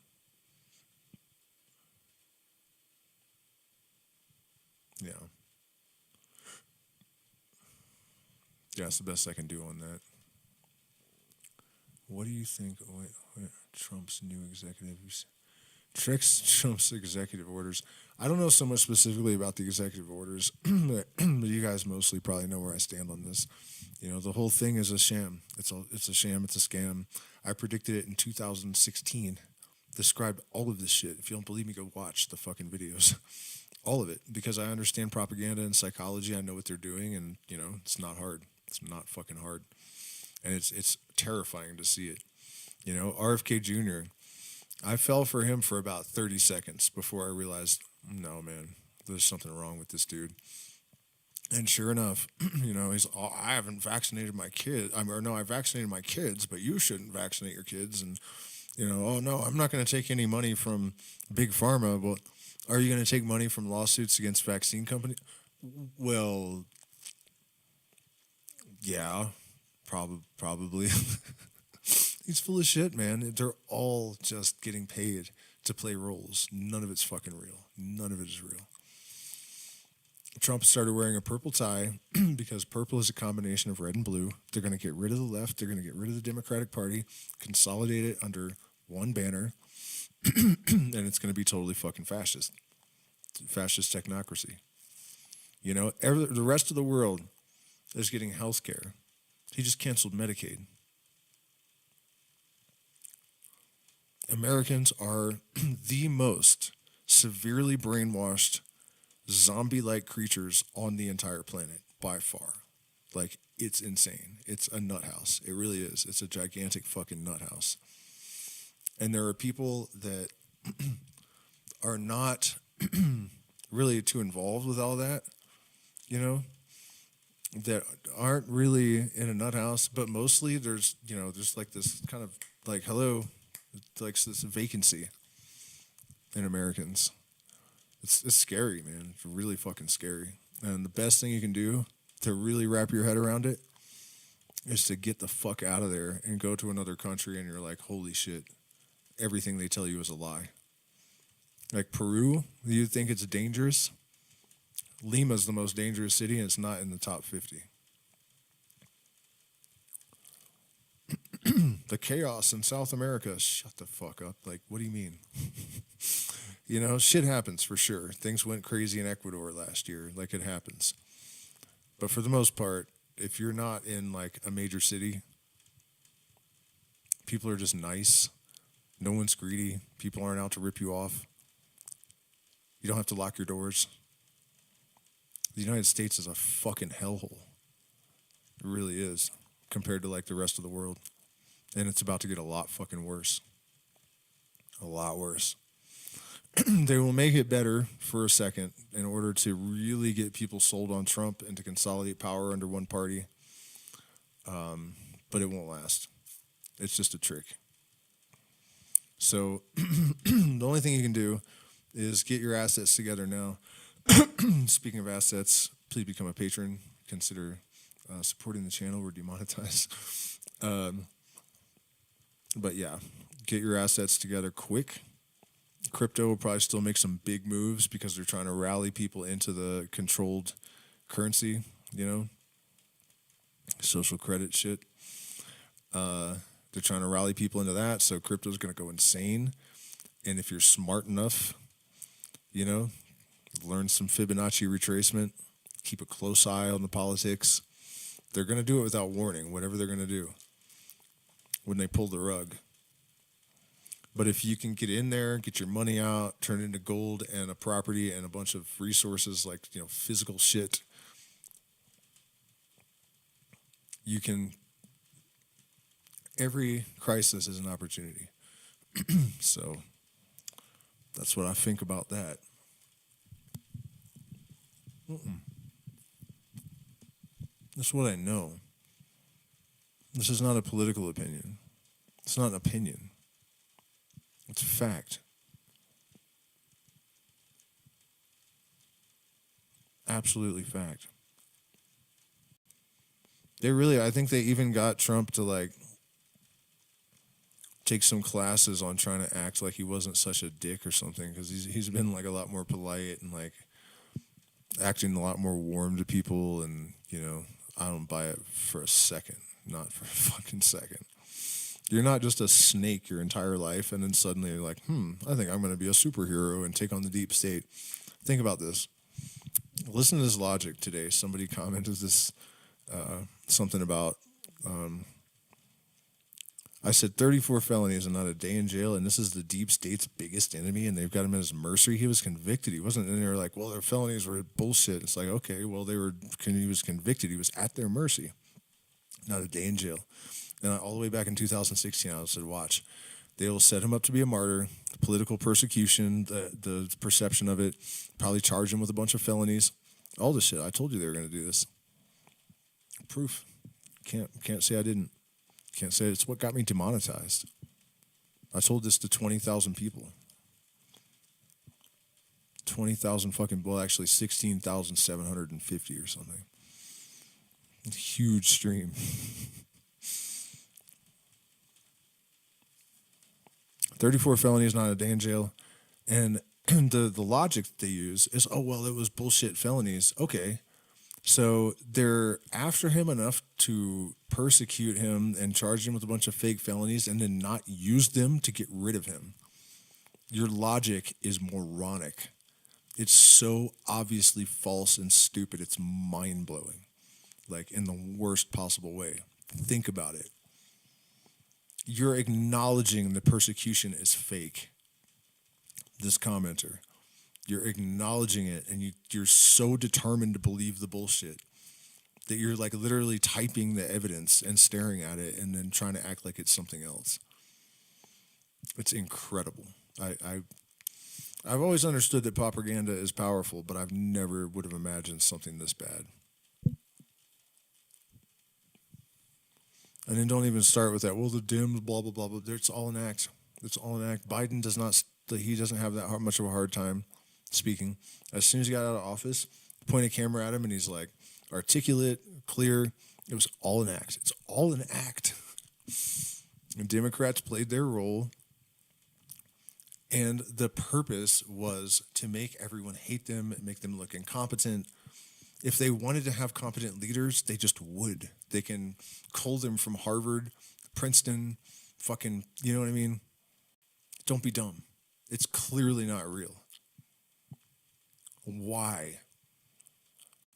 Yeah. Yeah, it's the best I can do on that. What do you think? Wait, Trump's new executive. Trump's executive orders. I don't know so much specifically about the executive orders, but you guys mostly probably know where I stand on this. The whole thing is a sham. It's a sham. It's a scam. I predicted it in 2016. Described all of this shit. If you don't believe me, go watch the fucking videos. All of it, because I understand propaganda and psychology. I know what they're doing, and it's not hard. It's not fucking hard. And it's terrifying to see it. RFK Jr., I fell for him for about 30 seconds before I realized, no, man, there's something wrong with this dude. And sure enough, he's, I haven't vaccinated my kids. I vaccinated my kids, but you shouldn't vaccinate your kids. And, oh, no, I'm not going to take any money from Big Pharma. But are you going to take money from lawsuits against vaccine companies? Well, yeah. Probably. He's full of shit, man. They're all just getting paid to play roles. None of it's fucking real. None of it is real. Trump started wearing a purple tie because purple is a combination of red and blue. They're going to get rid of the left. They're going to get rid of the Democratic Party, consolidate it under one banner, and it's going to be totally fucking fascist. Fascist technocracy. The rest of the world is getting health care. He just canceled Medicaid. Americans are the most severely brainwashed, zombie-like creatures on the entire planet, by far. Like, it's insane. It's a nut house. It really is. It's a gigantic fucking nut house. And there are people that are not really too involved with all that, that aren't really in a nut house, but mostly there's like this kind of like, hello, It's like this vacancy in Americans. It's scary, man. It's really fucking scary. And the best thing you can do to really wrap your head around it is to get the fuck out of there and go to another country and you're like, holy shit, everything they tell you is a lie. Like Peru, you think it's dangerous? Lima's the most dangerous city and it's not in the top 50. The chaos in South America, shut the fuck up. Like, what do you mean? You know, shit happens for sure. Things went crazy in Ecuador last year, like it happens. But for the most part, if you're not in like a major city, people are just nice. No one's greedy. People aren't out to rip you off. You don't have to lock your doors. The United States is a fucking hellhole. It really is, compared to like the rest of the world. And it's about to get a lot fucking worse. A lot worse. They will make it better for a second in order to really get people sold on Trump and to consolidate power under one party. But it won't last. It's just a trick. So the only thing you can do is get your assets together now. Speaking of assets, please become a patron. Consider supporting the channel. We're demonetized. But yeah, get your assets together quick. Crypto will probably still make some big moves because they're trying to rally people into the controlled currency, you know, social credit shit. They're trying to rally people into that, so crypto's going to go insane. And if you're smart enough, you know, learn some Fibonacci retracement, keep a close eye on the politics. They're going to do it without warning, whatever they're going to do when they pull the rug. But if you can get in there, get your money out, turn it into gold and a property and a bunch of resources like, you know, physical shit, you can, every crisis is an opportunity. So that's what I think about that. That's what I know. This is not a political opinion. It's not an opinion. It's a fact. Absolutely fact. I think they even got Trump to like take some classes on trying to act like he wasn't such a dick or something, because he's been like a lot more polite and like acting a lot more warm to people, and you know, I don't buy it for a second. Not for a fucking second. You're not just a snake your entire life and then suddenly you're like, I think I'm going to be a superhero and take on the deep state. Think about this. Listen to this logic today. Somebody commented this, something about, I said 34 felonies and not a day in jail, and this is the deep state's biggest enemy, and they've got him at his mercy. He was convicted. He wasn't in there like, well, their felonies were bullshit. It's like, okay, well, he was convicted. He was at their mercy. Not a day in jail. And all the way back in 2016, I said, watch. They will set him up to be a martyr, political persecution, the perception of it, probably charge him with a bunch of felonies, all this shit. I told you they were going to do this. Proof. Can't say I didn't. Can't say it's what got me demonetized. I told this to 20,000 people. 20,000 fucking, well, actually 16,750 or something. Huge stream. 34 felonies, not a day in jail. And the logic they use is, oh, well, it was bullshit felonies. Okay. So they're after him enough to persecute him and charge him with a bunch of fake felonies and then not use them to get rid of him. Your logic is moronic. It's so obviously false and stupid. It's mind-blowing. Like in the worst possible way. Think about it. You're acknowledging the persecution is fake. This commenter. You're acknowledging it, and you're so determined to believe the bullshit that you're like literally typing the evidence and staring at it and then trying to act like it's something else. It's incredible. I've always understood that propaganda is powerful, but I've never would have imagined something this bad. And then don't even start with that. Well, the Dems, blah, blah, blah, blah. It's all an act. It's all an act. Biden does not. He doesn't have that much of a hard time speaking. As soon as he got out of office, point a camera at him, and he's like articulate, clear. It was all an act. It's all an act. And Democrats played their role, and the purpose was to make everyone hate them, make them look incompetent. If they wanted to have competent leaders, they just would. They can cull them from Harvard, Princeton, fucking, you know what I mean? Don't be dumb. It's clearly not real. Why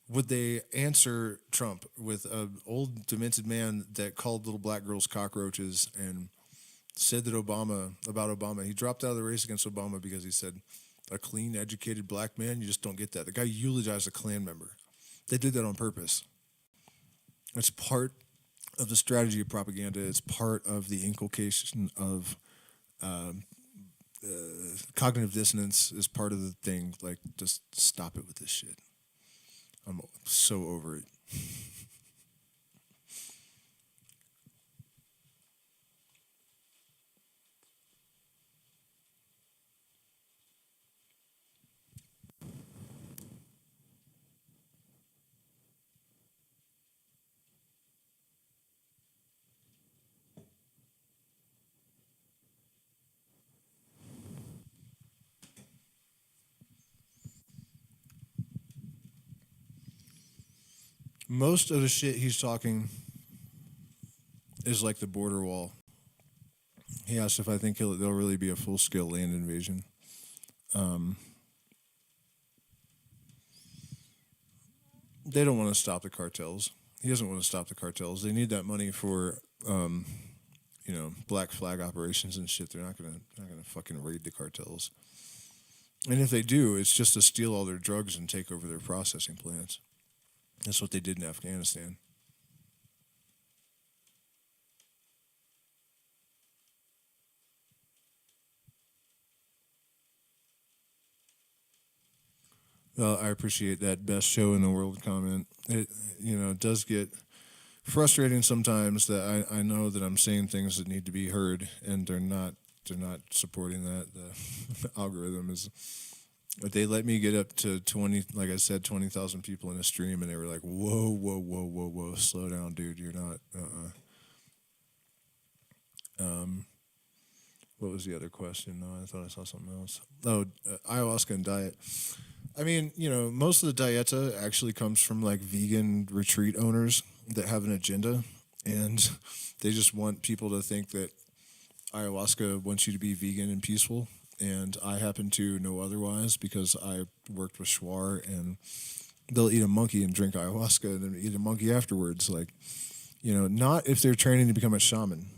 would they answer Trump with an old demented man that called little black girls cockroaches and said that about Obama, he dropped out of the race against Obama because he said, a clean, educated black man, you just don't get that. The guy eulogized a Klan member. They did that on purpose. It's part of the strategy of propaganda. It's part of the inculcation of cognitive dissonance is part of the thing. Like, just stop it with this shit. I'm so over it. Most of the shit he's talking is like the border wall. He asked if I think there'll really be a full-scale land invasion. They don't want to stop the cartels. He doesn't want to stop the cartels. They need that money for, black flag operations and shit. They're not gonna fucking raid the cartels. And if they do, it's just to steal all their drugs and take over their processing plants. That's what they did in Afghanistan. Well, I appreciate that best show in the world comment. It does get frustrating sometimes that I know that I'm saying things that need to be heard and they're not supporting that. The algorithm is. But they let me get up to 20, like I said, 20,000 people in a stream, and they were like, whoa, slow down, dude, you're not, What was the other question? No, I thought I saw something else. Oh, ayahuasca and diet. I mean, most of the dieta actually comes from, like, vegan retreat owners that have an agenda, and they just want people to think that ayahuasca wants you to be vegan and peaceful. And I happen to know otherwise because I worked with Schwar, and they'll eat a monkey and drink ayahuasca and then eat a monkey afterwards. Like, not if they're training to become a shaman.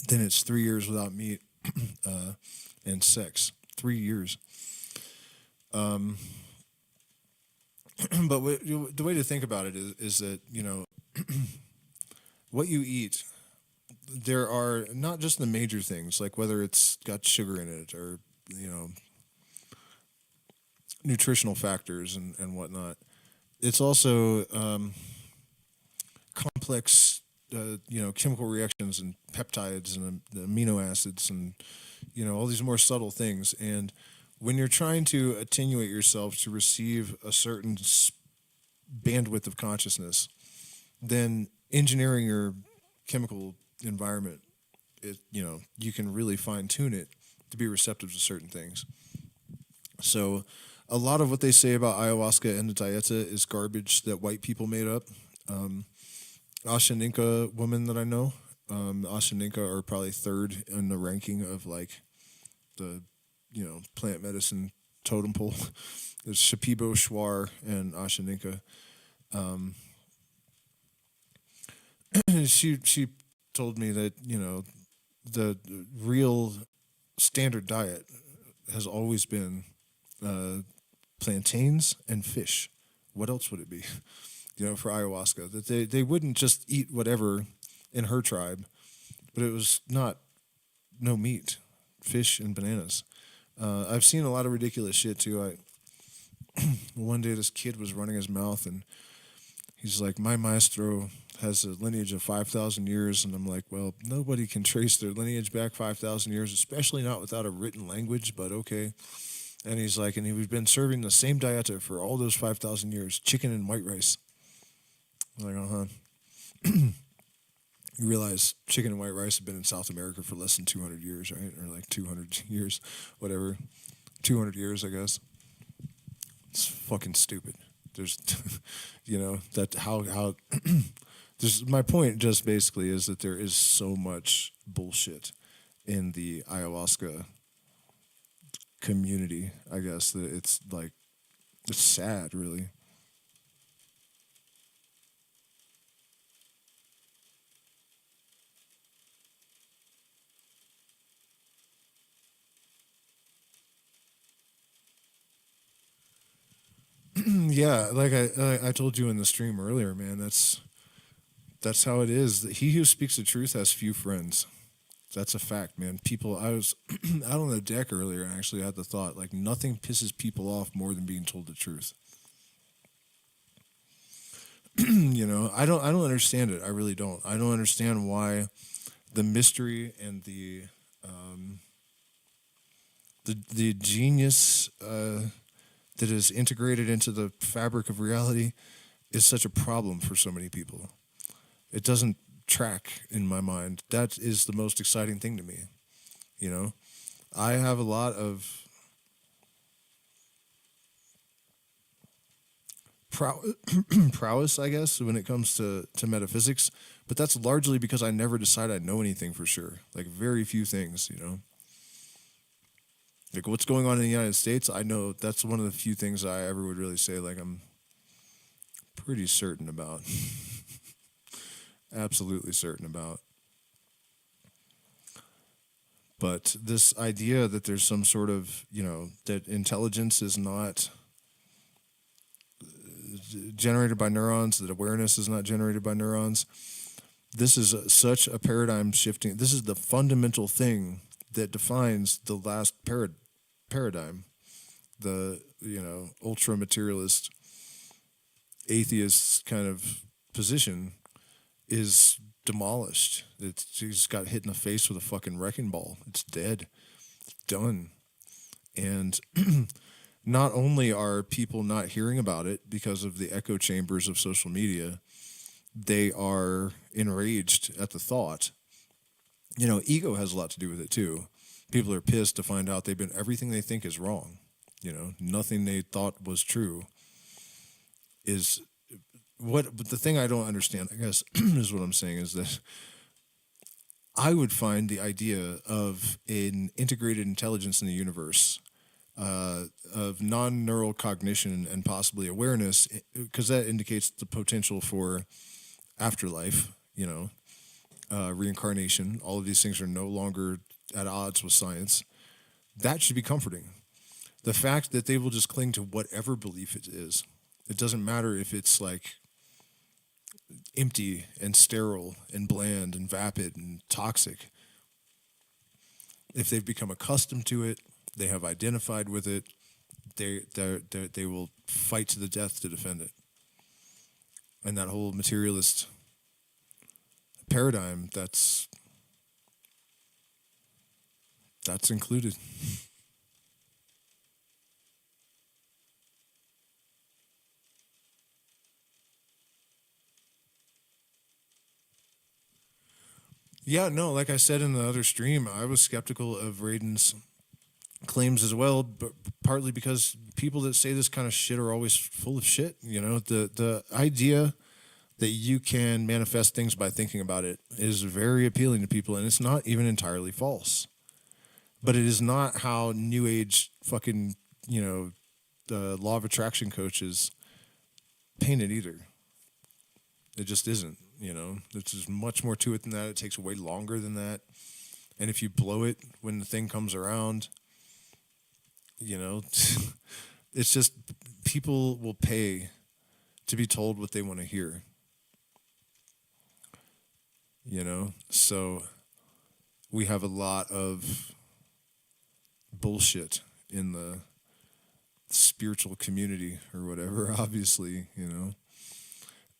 Then it's 3 years without meat and sex. 3 years. But the way to think about it is that, what you eat, there are not just the major things, like whether it's got sugar in it or, nutritional factors and whatnot. It's also complex, chemical reactions and peptides and the amino acids and, all these more subtle things. And when you're trying to attenuate yourself to receive a certain bandwidth of consciousness, then engineering your chemical environment, you can really fine tune it to be receptive to certain things. So a lot of what they say about ayahuasca and the dieta is garbage that white people made up. Ashaninka women that I know, Ashaninka are probably third in the ranking of, like, the, plant medicine totem pole. There's Shipibo, Schwar, and Ashaninka. She told me that, the real standard diet has always been plantains and fish. What else would it be? For ayahuasca, that they wouldn't just eat whatever in her tribe, but it was no meat, fish and bananas. I've seen a lot of ridiculous shit too. One day this kid was running his mouth and he's like, my maestro has a lineage of 5,000 years. And I'm like, well, nobody can trace their lineage back 5,000 years, especially not without a written language, but okay. And he's like, and we've been serving the same dieta for all those 5,000 years, chicken and white rice. I'm like, uh-huh. You realize chicken and white rice have been in South America for less than 200 years, right? Or like 200 years, whatever. 200 years, I guess. It's fucking stupid. There's, that how there's, my point just basically is that there is so much bullshit in the ayahuasca community, I guess, that it's like, it's sad, really. Yeah, like I told you in the stream earlier, man. That's how it is. He who speaks the truth has few friends. That's a fact, man. People, I was out on the deck earlier and actually had the thought, like, nothing pisses people off more than being told the truth. I don't understand it. I really don't. I don't understand why the mystery and um, the genius that is integrated into the fabric of reality is such a problem for so many people. It doesn't track in my mind. That is the most exciting thing to me. You know, I have a lot of prowess, I guess, when it comes to metaphysics, but that's largely because I never decide I know anything for sure. Like, very few things, Like, what's going on in the United States, I know that's one of the few things I ever would really say, like, I'm pretty certain about. Absolutely certain about. But this idea that there's some sort of, that intelligence is not generated by neurons, that awareness is not generated by neurons, this is such a paradigm shifting. This is the fundamental thing that defines the last paradigm, the, ultra materialist atheist kind of position is demolished. He's got hit in the face with a fucking wrecking ball. It's dead. It's done. And not only are people not hearing about it because of the echo chambers of social media, they are enraged at the thought. Ego has a lot to do with it too. People are pissed to find out everything they think is wrong. Nothing they thought was true is but the thing I don't understand, I guess, is what I'm saying is that I would find the idea of an integrated intelligence in the universe, of non-neural cognition and possibly awareness, because that indicates the potential for afterlife, reincarnation. All of these things are no longer at odds with science. That should be comforting. The fact that they will just cling to whatever belief it is, it doesn't matter if it's like empty and sterile and bland and vapid and toxic. If they've become accustomed to it, they have identified with it, they will fight to the death to defend it. And that whole materialist paradigm, that's included. Yeah, no, like I said in the other stream, I was skeptical of Raiden's claims as well, but partly because people that say this kind of shit are always full of shit. The idea that you can manifest things by thinking about it is very appealing to people, and it's not even entirely false. But it is not how New Age fucking, the law of attraction coaches paint it either. It just isn't. There's just much more to it than that. It takes way longer than that. And if you blow it when the thing comes around, it's just people will pay to be told what they want to hear. So we have a lot of bullshit in the spiritual community or whatever, obviously,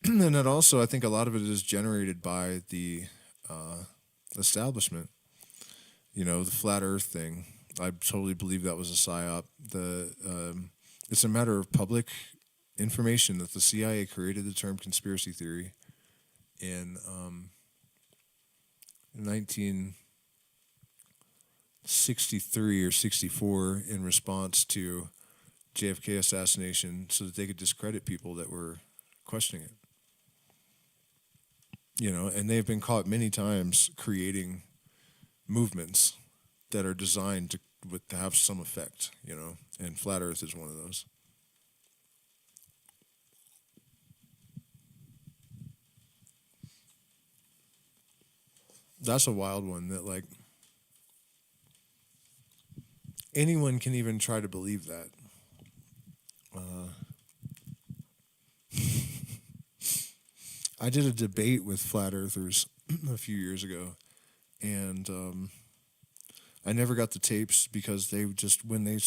and then also, I think a lot of it is generated by the uh, establishment. You know, the flat Earth thing. I totally believe that was a psyop. It's a matter of public information that the CIA created the term conspiracy theory in 1963 or 64 in response to JFK assassination, so that they could discredit people that were questioning it. You know, and they've been caught many times creating movements that are designed to have some effect. You know, and flat Earth is one of those. That's a wild one that like anyone can even try to believe that. Uh, I did a debate with flat earthers a few years ago, and I never got the tapes because they just when they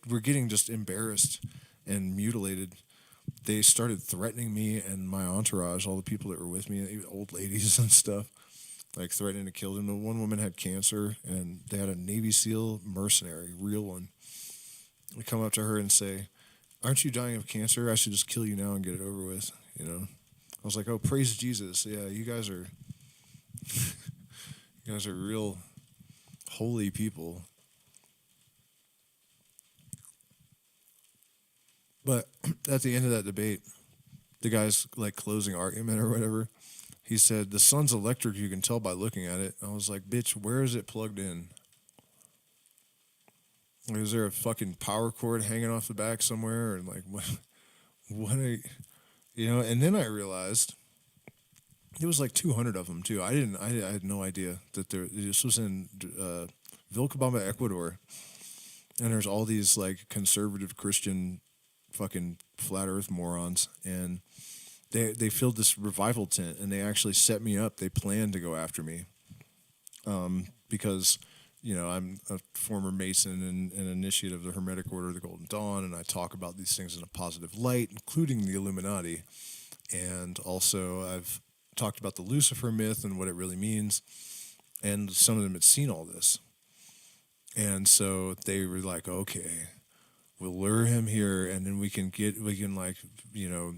were getting just embarrassed and mutilated, they started threatening me and my entourage, all the people that were with me, old ladies and stuff, like threatening to kill them. The one woman had cancer, and they had a Navy SEAL mercenary, real one, would come up to her and say, "Aren't you dying of cancer? I should just kill you now and get it over with." You know, I was like, "Oh, praise Jesus! Yeah, you guys are real holy people." But at the end of that debate, the guy's like closing argument or whatever, he said, "The sun's electric. You can tell by looking at it." I was like, "Bitch, where is it plugged in? Like, is there a fucking power cord hanging off the back somewhere, or like what? What are you know?" And then I realized it was like 200 of them too. I had no idea that this was in Vilcabamba, Ecuador, and there's all these like conservative Christian fucking flat Earth morons, and they filled this revival tent, and they actually set me up. They planned to go after me, because you know I'm a former Mason and an initiate of the Hermetic Order of the Golden Dawn, and I talk about these things in a positive light, including the Illuminati, and also I've talked about the Lucifer myth and what it really means, and some of them had seen all this, and so they were like, "Okay, we'll lure him here, and then we can like you know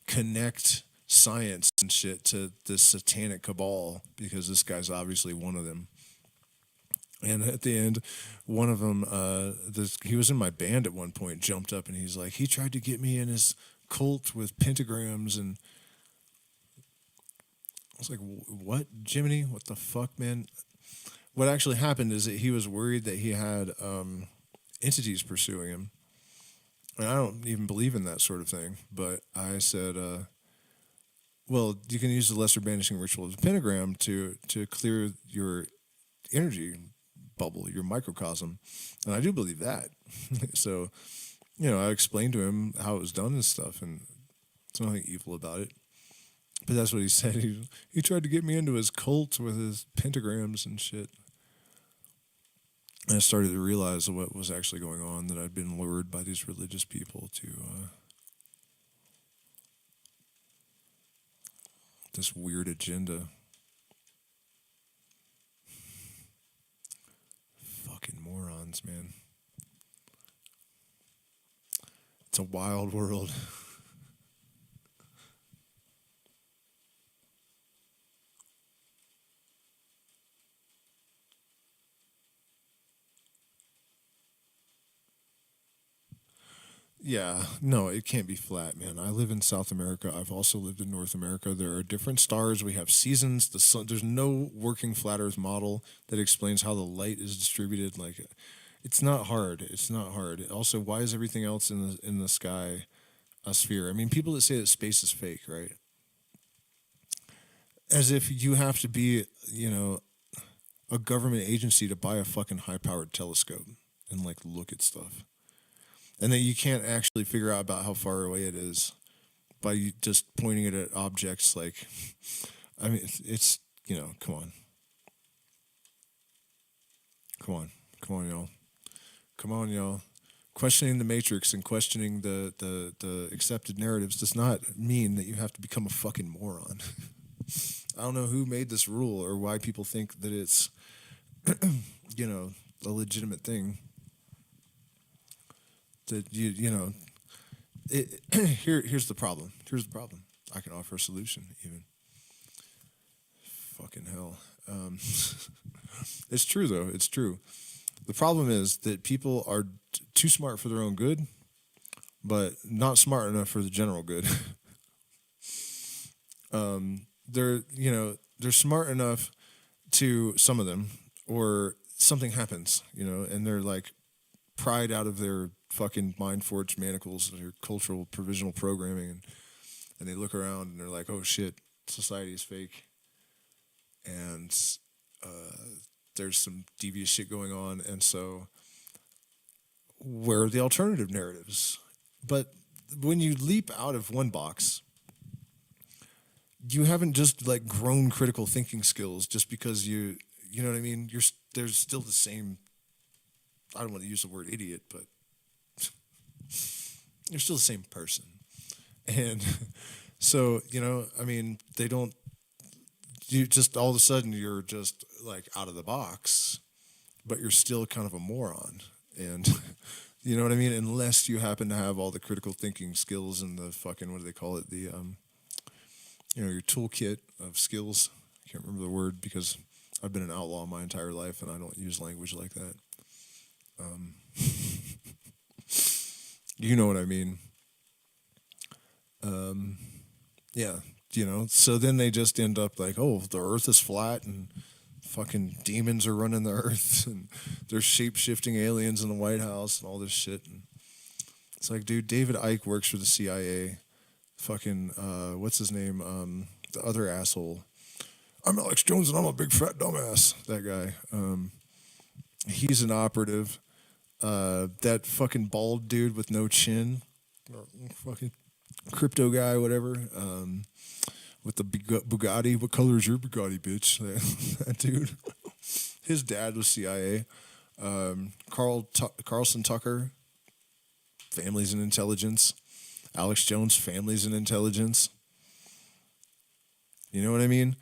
connect science and shit to this satanic cabal because this guy's obviously one of them." And at the end, one of them, he was in my band at one point, jumped up and he's like, "He tried to get me in his cult with pentagrams," and I was like, "What, Jiminy? What the fuck, man?" What actually happened is that he was worried that he had entities pursuing him. And I don't even believe in that sort of thing. But I said, well, you can use the lesser banishing ritual of the pentagram to clear your energy bubble, your microcosm. And I do believe that. So, you know, I explained to him how it was done and stuff, and there's nothing evil about it. But that's what he said. He tried to get me into his cult with his pentagrams and shit. And I started to realize what was actually going on, that I'd been lured by these religious people to this weird agenda. Fucking morons, man. It's a wild world. Yeah, no, it can't be flat, man. I live in South America. I've also lived in North America. There are different stars. We have seasons. The sun. There's no working flat Earth model that explains how the light is distributed. Like, it's not hard. It's not hard. Also, why is everything else in the sky a sphere? I mean, people that say that space is fake, right? As if you have to be, you know, a government agency to buy a fucking high-powered telescope and like look at stuff, and that you can't actually figure out about how far away it is by just pointing it at objects. Like, I mean, it's you know, come on, come on, y'all, come on, y'all. questioning the matrix and questioning the accepted narratives does not mean that you have to become a fucking moron. I don't know who made this rule or why people think that it's, you know, a legitimate thing. That you know, here's the problem. Here's the problem. I can offer a solution even. Fucking hell. It's true though. It's true. The problem is that people are too smart for their own good, but not smart enough for the general good. They're smart enough to, some of them, or something happens, and they're like pried out of their fucking mind forged manacles, their cultural provisional programming, and they look around and they're like, oh shit, society is fake, and there's some devious shit going on, and so where are the alternative narratives? But when you leap out of one box, you haven't just like grown critical thinking skills just because you know what I mean? There's still the same, I don't want to use the word idiot, but you're still the same person. And so, they don't, you just all of a sudden you're just like out of the box, but you're still kind of a moron. And you know what I mean? Unless you happen to have all the critical thinking skills and the fucking, what do they call it? The, your toolkit of skills. I can't remember the word because I've been an outlaw my entire life and I don't use language like that. You know what I mean? Yeah, so then they just end up like, oh, the earth is flat and fucking demons are running the earth and there's shape-shifting aliens in the White House and all this shit. And it's like, dude, David Icke works for the CIA. Fucking, what's his name? The other asshole. I'm Alex Jones and I'm a big fat dumbass. That guy. He's an operative. That fucking bald dude with no chin. Fucking crypto guy, whatever. With the Bugatti. What color is your Bugatti, bitch? That dude. His dad was CIA. Carlson Tucker. Families in intelligence. Alex Jones, families in intelligence. You know what I mean?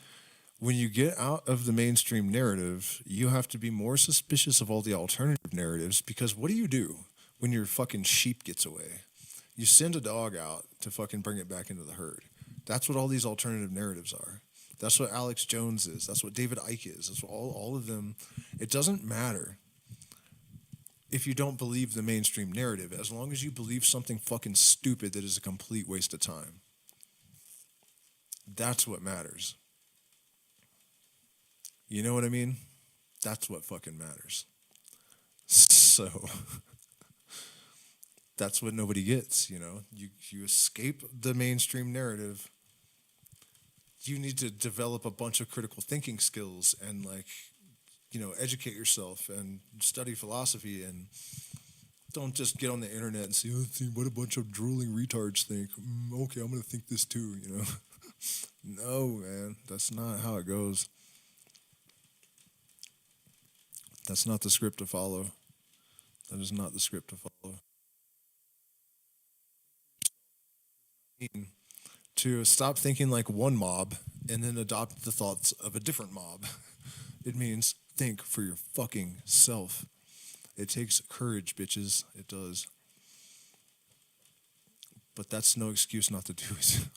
When you get out of the mainstream narrative, you have to be more suspicious of all the alternative narratives, because what do when your fucking sheep gets away? You send a dog out to fucking bring it back into the herd. That's what all these alternative narratives are. That's what Alex Jones is. That's what David Icke is. That's what all of them. It doesn't matter if you don't believe the mainstream narrative, as long as you believe something fucking stupid that is a complete waste of time. That's what matters. You know what I mean? That's what fucking matters. So that's what nobody gets, You escape the mainstream narrative. You need to develop a bunch of critical thinking skills and educate yourself and study philosophy, and don't just get on the internet and see what a bunch of drooling retards think. Okay, I'm going to think this too, No, man, that's not how it goes. That's not the script to follow. That is not the script to follow. To stop thinking like one mob and then adopt the thoughts of a different mob. It means think for your fucking self. It takes courage, bitches. It does. But that's no excuse not to do it.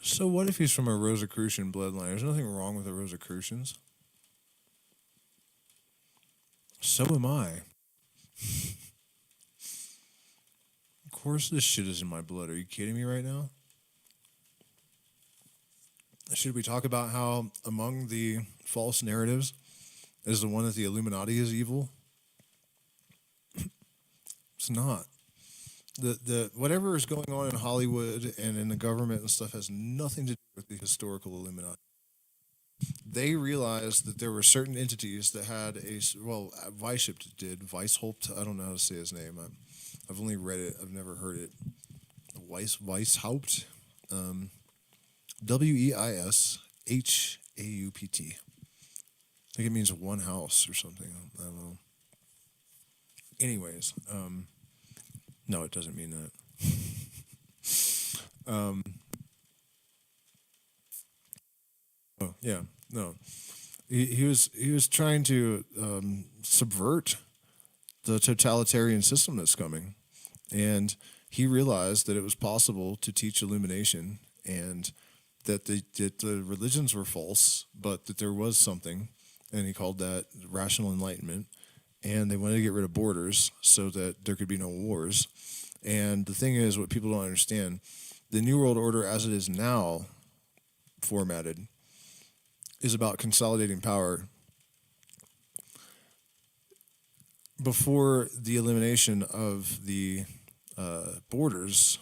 So what if he's from a Rosicrucian bloodline? There's nothing wrong with the Rosicrucians. So am I. Of course this shit is in my blood. Are you kidding me right now? Should we talk about how among the false narratives is the one that the Illuminati is evil? It's not. The whatever is going on in Hollywood and in the government and stuff has nothing to do with the historical Illuminati. They realized that there were certain entities that had well, Weishaupt did. Weishaupt, I don't know how to say his name. I've only read it. I've never heard it. Weishaupt, um, Weishaupt. I think it means one house or something. I don't know. Anyways, no, it doesn't mean that. Um, oh yeah, no. He was trying to subvert the totalitarian system that's coming, and he realized that it was possible to teach illumination and that the religions were false, but that there was something, and he called that rational enlightenment. And they wanted to get rid of borders so that there could be no wars. And the thing is, what people don't understand, the New World Order as it is now formatted is about consolidating power. Before the elimination of the borders,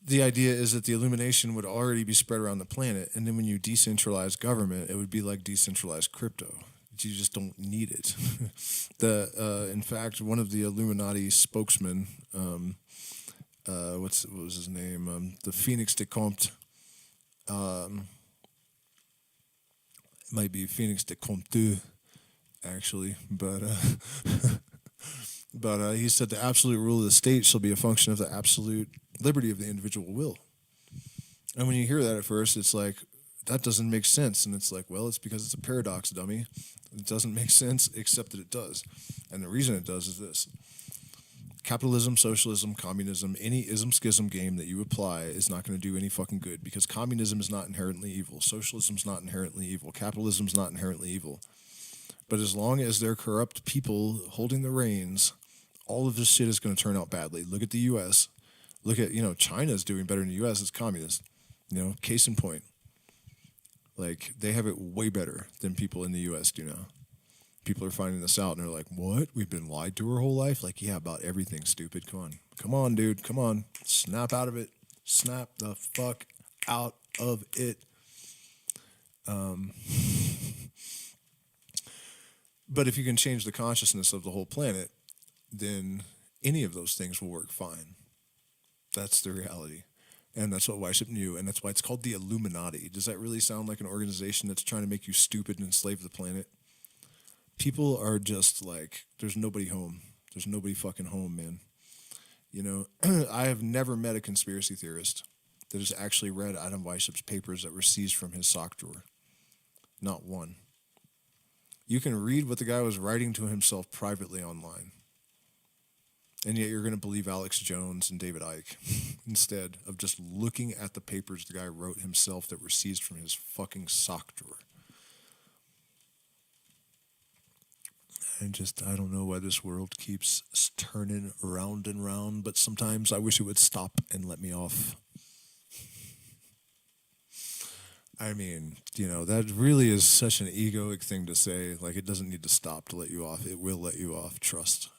the idea is that the illumination would already be spread around the planet, and then when you decentralize government, it would be like decentralized crypto. You just don't need it. In fact, one of the Illuminati spokesmen, what was his name? The Phoenix de Comte. Might be Phoenix de Comte, actually, but he said the absolute rule of the state shall be a function of the absolute liberty of the individual will. And when you hear that at first, it's like, that doesn't make sense. And it's like, well, it's because it's a paradox, dummy. It doesn't make sense, except that it does. And the reason it does is this. Capitalism, socialism, communism, any ism-schism game that you apply is not going to do any fucking good, because communism is not inherently evil. Socialism is not inherently evil. Capitalism is not inherently evil. But as long as they're corrupt people holding the reins, all of this shit is going to turn out badly. Look at the U.S. Look at, China is doing better than the U.S. It's communist. Case in point. Like, they have it way better than people in the U.S. do now. People are finding this out, and they're like, what? We've been lied to our whole life? Like, yeah, about everything, stupid. Come on. Come on, dude. Come on. Snap out of it. Snap the fuck out of it. But if you can change the consciousness of the whole planet, then any of those things will work fine. That's the reality. And that's what Weishaupt knew, and that's why it's called the Illuminati. Does that really sound like an organization that's trying to make you stupid and enslave the planet? People are just like, there's nobody home. There's nobody fucking home, man. I have never met a conspiracy theorist that has actually read Adam Weishaupt's papers that were seized from his sock drawer. Not one. You can read what the guy was writing to himself privately online. And yet you're going to believe Alex Jones and David Icke instead of just looking at the papers the guy wrote himself that were seized from his fucking sock drawer. I don't know why this world keeps turning round and round, but sometimes I wish it would stop and let me off. I mean, that really is such an egoic thing to say. Like, it doesn't need to stop to let you off. It will let you off. Trust.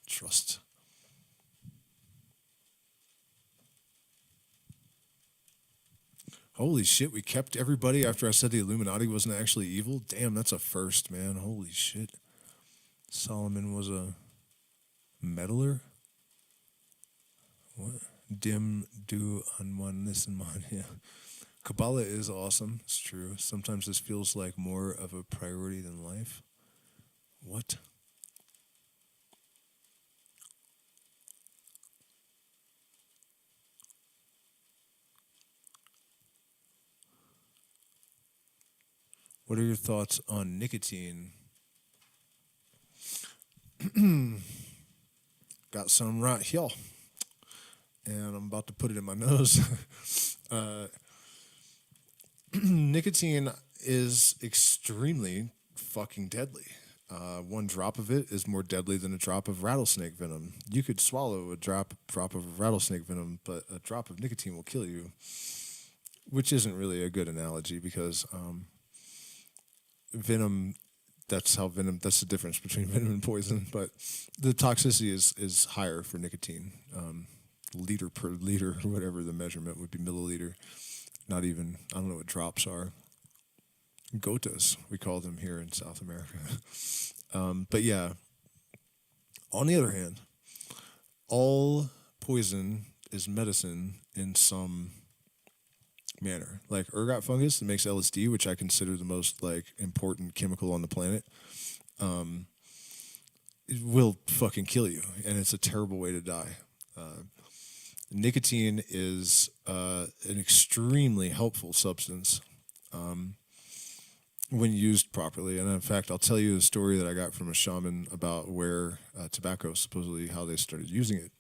Holy shit, we kept everybody after I said the Illuminati wasn't actually evil? Damn, that's a first, man. Holy shit. Solomon was a meddler? What? Dim, do, unone, this and mine. Yeah. Kabbalah is awesome. It's true. Sometimes this feels like more of a priority than life. What? What are your thoughts on nicotine? Got some right here, and I'm about to put it in my nose. Nicotine is extremely fucking deadly. One drop of it is more deadly than a drop of rattlesnake venom. You could swallow a drop of rattlesnake venom, but a drop of nicotine will kill you, which isn't really a good analogy because venom, that's the difference between venom and poison, but the toxicity is higher for nicotine. Liter per liter, or whatever the measurement would be, milliliter. Not even, I don't know what drops are. gotas, we call them here in South America. But yeah, on the other hand, all poison is medicine in some manner. Like ergot fungus that makes LSD, which I consider the most like important chemical on the planet, it will fucking kill you, and it's a terrible way to die. Nicotine is an extremely helpful substance when used properly. And in fact, I'll tell you a story that I got from a shaman about where tobacco, supposedly how they started using it,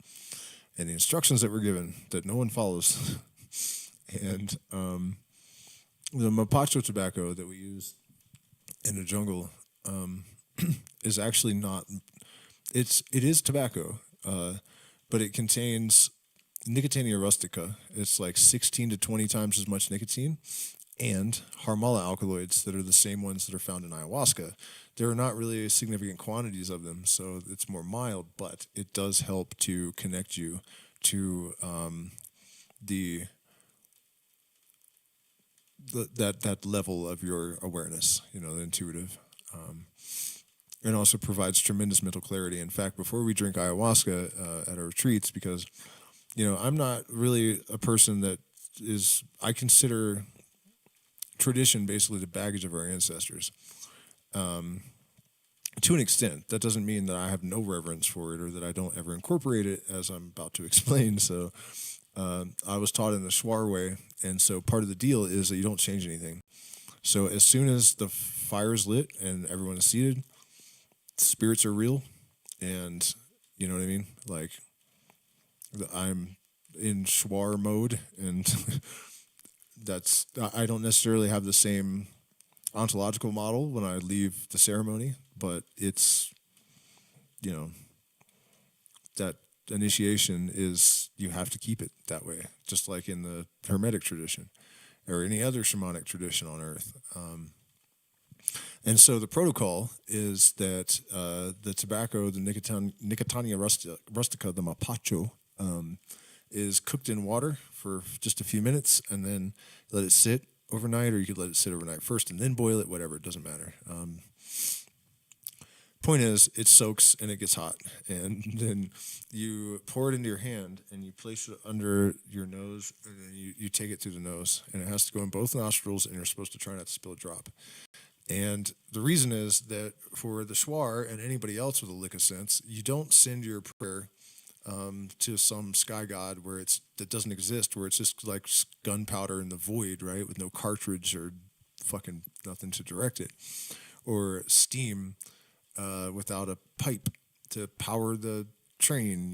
and the instructions that were given that no one follows. And the mapacho tobacco that we use in the jungle is actually not. It is tobacco, but it contains Nicotiana rustica. It's like 16 to 20 times as much nicotine, and harmala alkaloids that are the same ones that are found in ayahuasca. There are not really significant quantities of them, so it's more mild, but it does help to connect you to that level of your awareness, the intuitive. And also provides tremendous mental clarity. In fact, before we drink ayahuasca at our retreats, because, I'm not really a person that I consider tradition basically the baggage of our ancestors. To an extent, that doesn't mean that I have no reverence for it or that I don't ever incorporate it, as I'm about to explain. So I was taught in the Shwar way, and so part of the deal is that you don't change anything. So as soon as the fire is lit and everyone is seated, spirits are real, and you know what I mean? Like, I'm in Shwar mode, and I don't necessarily have the same ontological model when I leave the ceremony, but it's, that initiation is, you have to keep it that way, just like in the Hermetic tradition or any other shamanic tradition on earth. And so the protocol is that the tobacco, the Nicotiana rustica, the mapacho, is cooked in water for just a few minutes and then let it sit overnight, or you could let it sit overnight first and then boil it, whatever, it doesn't matter. Point is, it soaks and it gets hot, and then you pour it into your hand and you place it under your nose, and then you take it through the nose, and it has to go in both nostrils, and you're supposed to try not to spill a drop. And the reason is that for the Shwar and anybody else with a lick of sense, you don't send your prayer to some sky god that doesn't exist, where it's just like gunpowder in the void, right, with no cartridge or fucking nothing to direct it, or steam without a pipe to power the train.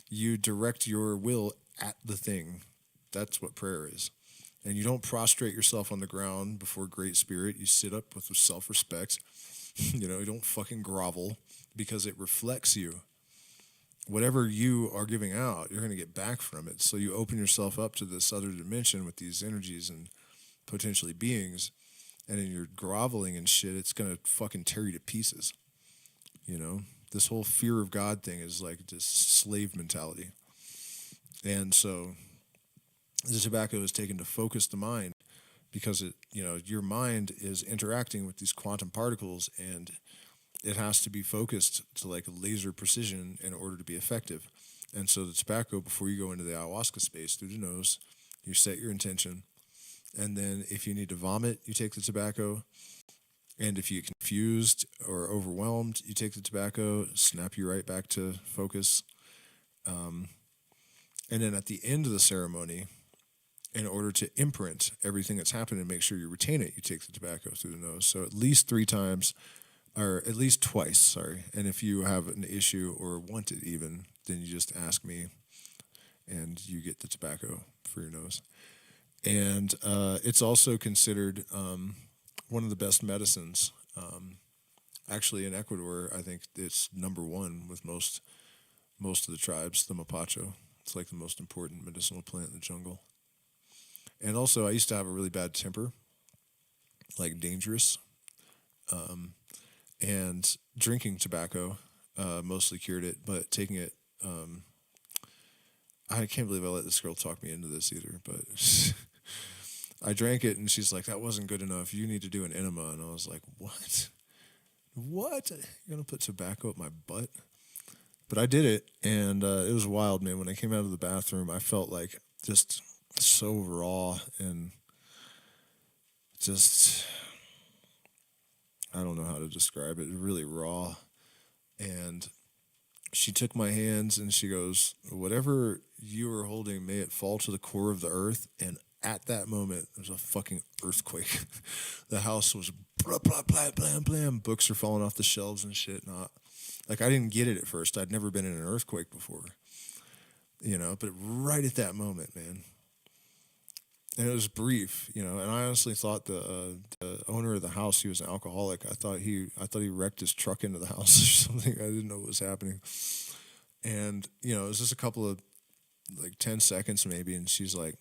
You direct your will at the thing. That's what prayer is. And you don't prostrate yourself on the ground before Great Spirit. You sit up with self-respect. You don't fucking grovel, because it reflects you. Whatever you are giving out, you're going to get back from it. So you open yourself up to this other dimension with these energies and potentially beings, and then you're groveling and shit, it's going to fucking tear you to pieces. This whole fear of God thing is like this slave mentality. And so the tobacco is taken to focus the mind, because your mind is interacting with these quantum particles, and it has to be focused to like laser precision in order to be effective. And so the tobacco, before you go into the ayahuasca space through the nose, you set your intention, and then if you need to vomit, you take the tobacco, and if you're confused or overwhelmed, you take the tobacco, snap you right back to focus. And then at the end of the ceremony, in order to imprint everything that's happened and make sure you retain it, you take the tobacco through the nose. So at least 3 times, or at least twice, sorry. And if you have an issue or want it even, then you just ask me, and you get the tobacco for your nose. And it's also considered one of the best medicines. Actually, in Ecuador, I think it's number 1 with most of the tribes, the mapacho. It's like the most important medicinal plant in the jungle. And also, I used to have a really bad temper, like dangerous. And drinking tobacco mostly cured it, but taking it, I can't believe I let this girl talk me into this either, but I drank it, and she's like, that wasn't good enough. You need to do an enema. And I was like, what? What? You're going to put tobacco up my butt? But I did it, and it was wild, man. When I came out of the bathroom, I felt like just so raw and just, I don't know how to describe it, really raw. And she took my hands and she goes, whatever you are holding, may it fall to the core of the earth. And at that moment, there was a fucking earthquake. The house was blah, blah, blah, blam, blam. Books are falling off the shelves and shit. Like, I didn't get it at first. I'd never been in an earthquake before, but right at that moment, man. And it was brief, and I honestly thought the owner of the house, he was an alcoholic. I thought he wrecked his truck into the house or something. I didn't know what was happening. And, it was just a couple of, 10 seconds maybe, and she's like,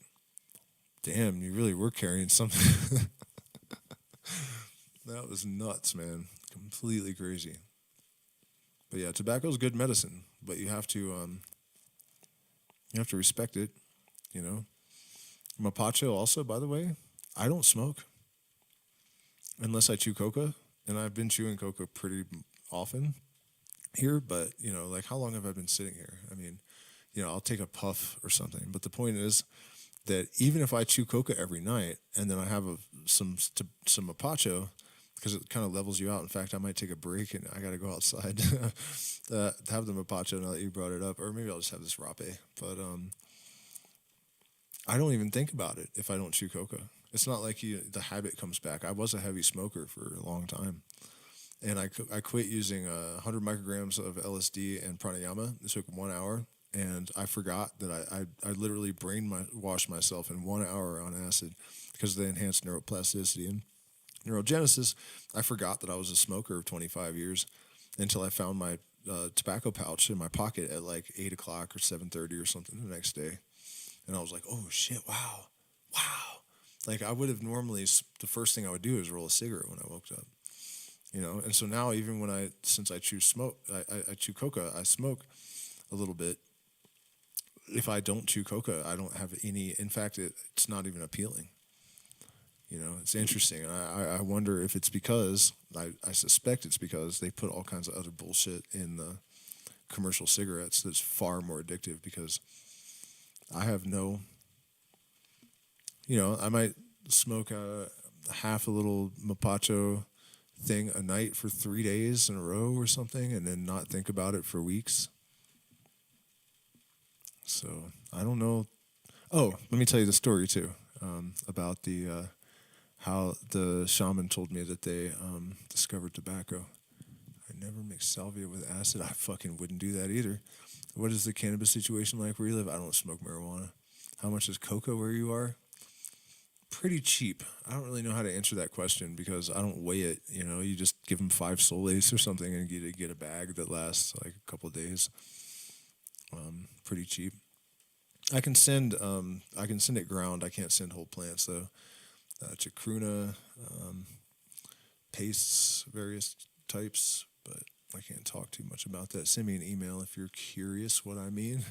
damn, you really were carrying something. That was nuts, man. Completely crazy. But yeah, tobacco is good medicine, but you have to respect it, Mapacho also, by the way, I don't smoke unless I chew coca, and I've been chewing coca pretty often here, but, how long have I been sitting here? I mean, I'll take a puff or something, but the point is that even if I chew coca every night and then I have some Mapacho, because it kind of levels you out. In fact, I might take a break and I got to go outside to have the Mapacho now that you brought it up, or maybe I'll just have this rape, but I don't even think about it if I don't chew coca. It's not like the habit comes back. I was a heavy smoker for a long time. And I quit using 100 micrograms of LSD and pranayama. It took 1 hour. And I forgot that I literally washed myself in 1 hour on acid because of the enhanced neuroplasticity and neurogenesis. I forgot that I was a smoker of 25 years until I found my tobacco pouch in my pocket at 8 o'clock or 7:30 or something the next day. And I was like, oh, shit, wow. I would have normally, the first thing I would do is roll a cigarette when I woke up, And so now even since I chew coca, I smoke a little bit. If I don't chew coca, I don't have any, in fact, it's not even appealing. It's interesting. I wonder if it's because, I suspect it's because they put all kinds of other bullshit in the commercial cigarettes that's far more addictive because I have no, I might smoke half a little Mapacho thing a night for 3 days in a row or something and then not think about it for weeks. So I don't know. Oh, let me tell you the story too, about how the shaman told me that they discovered tobacco. I never mixed salvia with acid. I fucking wouldn't do that either. What is the cannabis situation like where you live? I don't smoke marijuana. How much is coca where you are? Pretty cheap. I don't really know how to answer that question because I don't weigh it. You just give them 5 soles or something and get a bag that lasts a couple of days. Pretty cheap. I can send it ground. I can't send whole plants though. Chacruna, pastes, various types, but I can't talk too much about that. Send me an email if you're curious what I mean.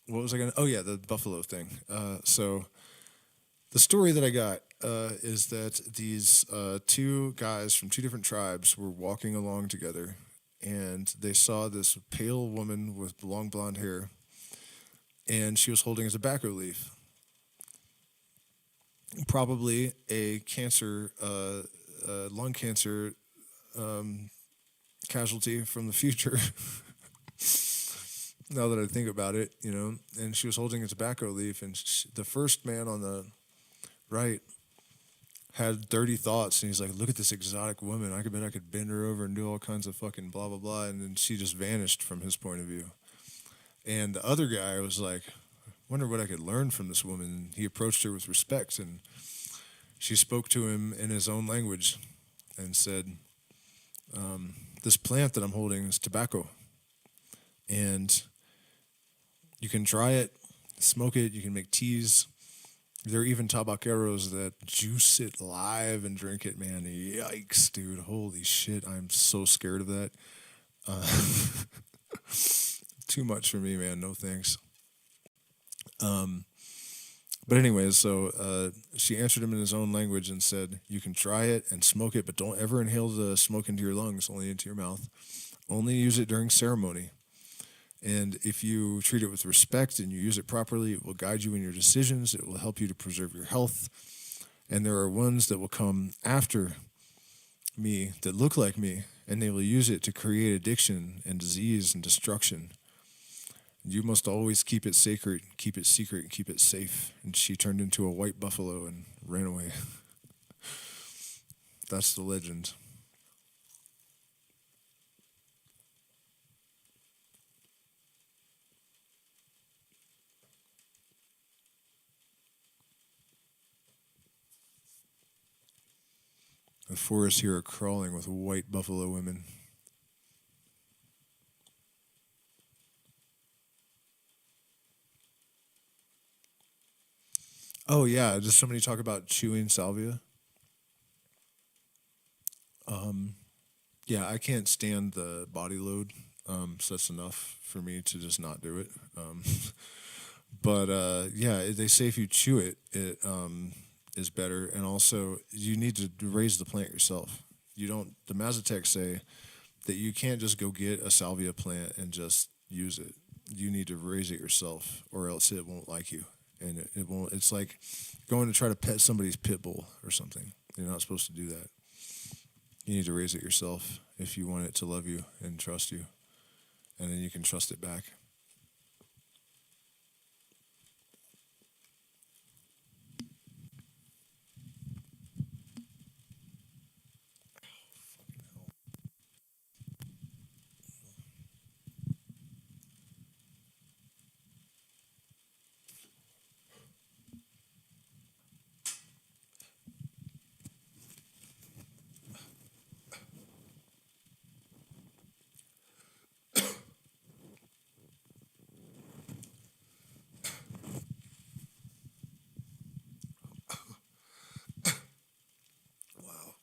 What was I going to... Oh, yeah, the buffalo thing. So the story that I got is that these 2 guys from 2 different tribes were walking along together, and they saw this pale woman with long blonde hair, and she was holding a tobacco leaf. Probably a lung cancer casualty from the future. Now that I think about it, and she was holding a tobacco leaf, and the first man on the right had dirty thoughts, and he's like, look at this exotic woman. I bet I could bend her over and do all kinds of fucking blah, blah, blah, and then she just vanished from his point of view. And the other guy was like, wonder what I could learn from this woman. And he approached her with respect, and she spoke to him in his own language and said, this plant that I'm holding is tobacco, and you can dry it, smoke it, you can make teas. There are even tabaqueros that juice it live and drink it, man. Yikes, dude. Holy shit. I'm so scared of that. Too much for me, man. No thanks. But anyways, so she answered him in his own language and said, "You can try it and smoke it, but don't ever inhale the smoke into your lungs, only into your mouth. Only use it during ceremony. And if you treat it with respect and you use it properly, it will guide you in your decisions. It will help you to preserve your health. And there are ones that will come after me that look like me, and they will use it to create addiction and disease and destruction. You must always keep it sacred, keep it secret, and keep it safe." And she turned into a white buffalo and ran away. That's the legend. The forests here are crawling with white buffalo women. Oh yeah, does somebody talk about chewing salvia? Yeah, I can't stand the body load, so that's enough for me to just not do it. But yeah, they say if you chew it, it is better, and also you need to raise the plant yourself. You don't. The Mazatec say that you can't just go get a salvia plant and just use it. You need to raise it yourself, or else it won't like you, and it won't. It's like going to try to pet somebody's pit bull or something. You're not supposed to do that. You need to raise it yourself if you want it to love you and trust you, and then you can trust it back. Wow.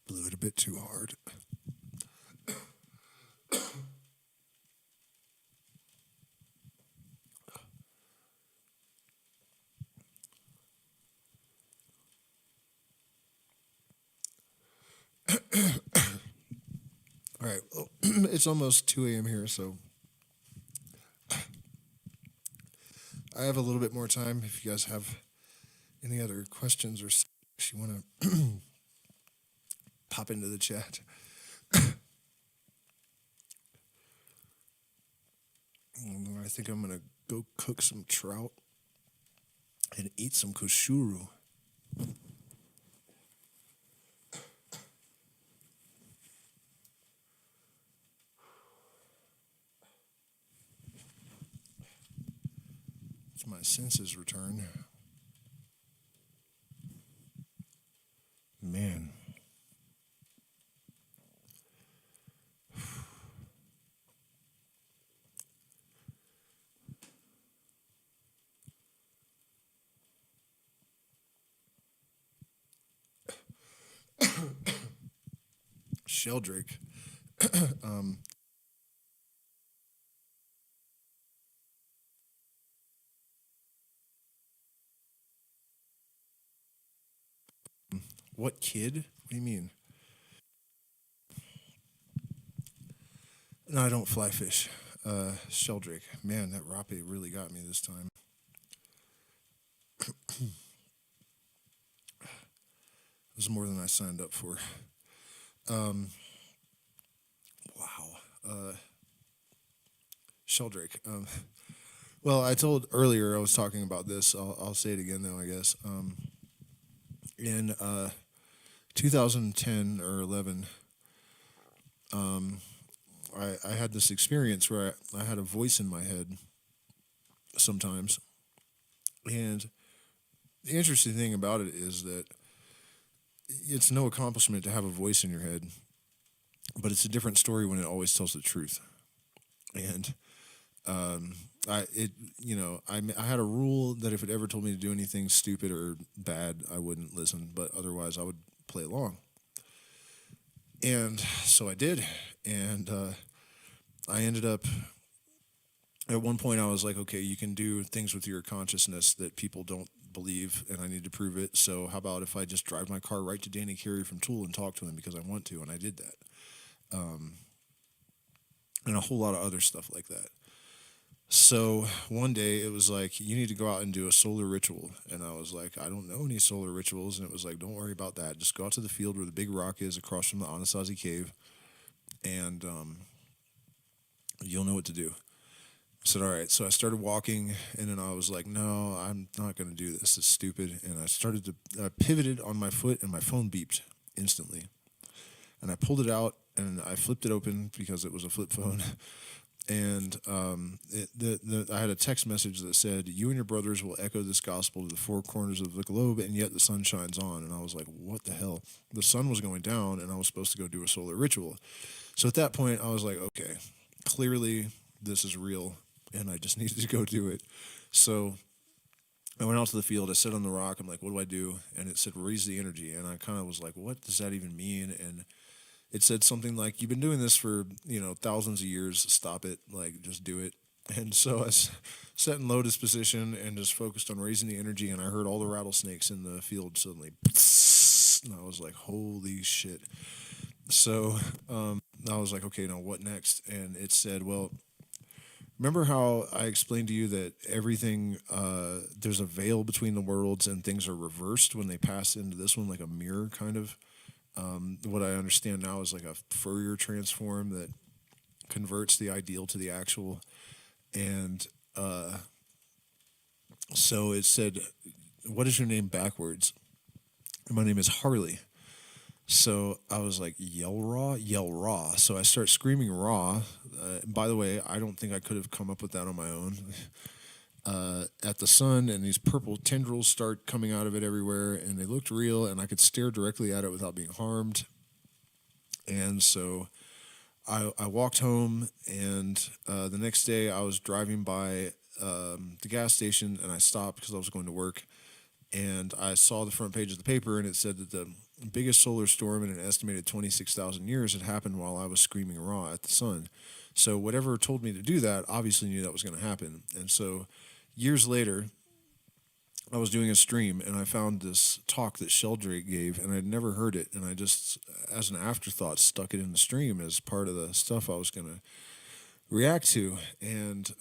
Blew it a bit too hard. All right. Well, it's almost 2 a.m. here, so I have a little bit more time. If you guys have any other questions or if you want to pop into the chat. I think I'm going to go cook some trout and eat some koshuru. It's my senses return. Man. Sheldrake. What kid? What do you mean? No, I don't fly fish. Sheldrake. Man, that rape really got me this time. It was more than I signed up for. Wow. Sheldrake. Well, I told earlier I was talking about this. I'll say it again though, I guess. In 2010 or 11, I had this experience where I had a voice in my head sometimes. And the interesting thing about it is that it's no accomplishment to have a voice in your head, but it's a different story when it always tells the truth. And I had a rule that if it ever told me to do anything stupid or bad, I wouldn't listen, but otherwise I would play along. And so I did. And I ended up, at one point, I was like, okay, you can do things with your consciousness that people don't believe, and I need to prove it. So how about if I just drive my car right to Danny Carey from Tool and talk to him because I want to, and I did that. And a whole lot of other stuff like that. So one day it was like, you need to go out and do a solar ritual. And I was like, I don't know any solar rituals. And it was like, don't worry about that. Just go out to the field where the big rock is across from the Anasazi cave, and you'll know what to do. I said, all right. So I started walking, and then I was like, no, I'm not going to do this. It's stupid. And I pivoted on my foot, and my phone beeped instantly. And I pulled it out, and I flipped it open because it was a flip phone. And I had a text message that said, you and your brothers will echo this gospel to the four corners of the globe, and yet the sun shines on. And I was like, what the hell? The sun was going down, and I was supposed to go do a solar ritual. So at that point, I was like, okay, clearly this is real, and I just needed to go do it. So I went out to the field. I sat on the rock. I'm like, what do I do? And it said, raise the energy. And I kind of was like, what does that even mean? And it said something like, you've been doing this for, thousands of years. Stop it. Like, just do it. And so I sat in lotus position and just focused on raising the energy. And I heard all the rattlesnakes in the field suddenly. And I was like, holy shit. So I was like, okay, now what next? And it said, well, remember how I explained to you that everything, there's a veil between the worlds and things are reversed when they pass into this one, like a mirror kind of? What I understand now is like a Fourier transform that converts the ideal to the actual. And so it said, what is your name backwards? And my name is Harley. So I was like, yell raw. So I start screaming raw. By the way, I don't think I could have come up with that on my own. At the sun, and these purple tendrils start coming out of it everywhere, and they looked real, and I could stare directly at it without being harmed. And so I walked home, and the next day I was driving by the gas station, and I stopped because I was going to work, and I saw the front page of the paper, and it said that the biggest solar storm in an estimated 26,000 years had happened while I was screaming raw at the sun. So whatever told me to do that obviously knew that was going to happen. And so years later, I was doing a stream, and I found this talk that Sheldrake gave, and I'd never heard it, and I just, as an afterthought, stuck it in the stream as part of the stuff I was going to react to. And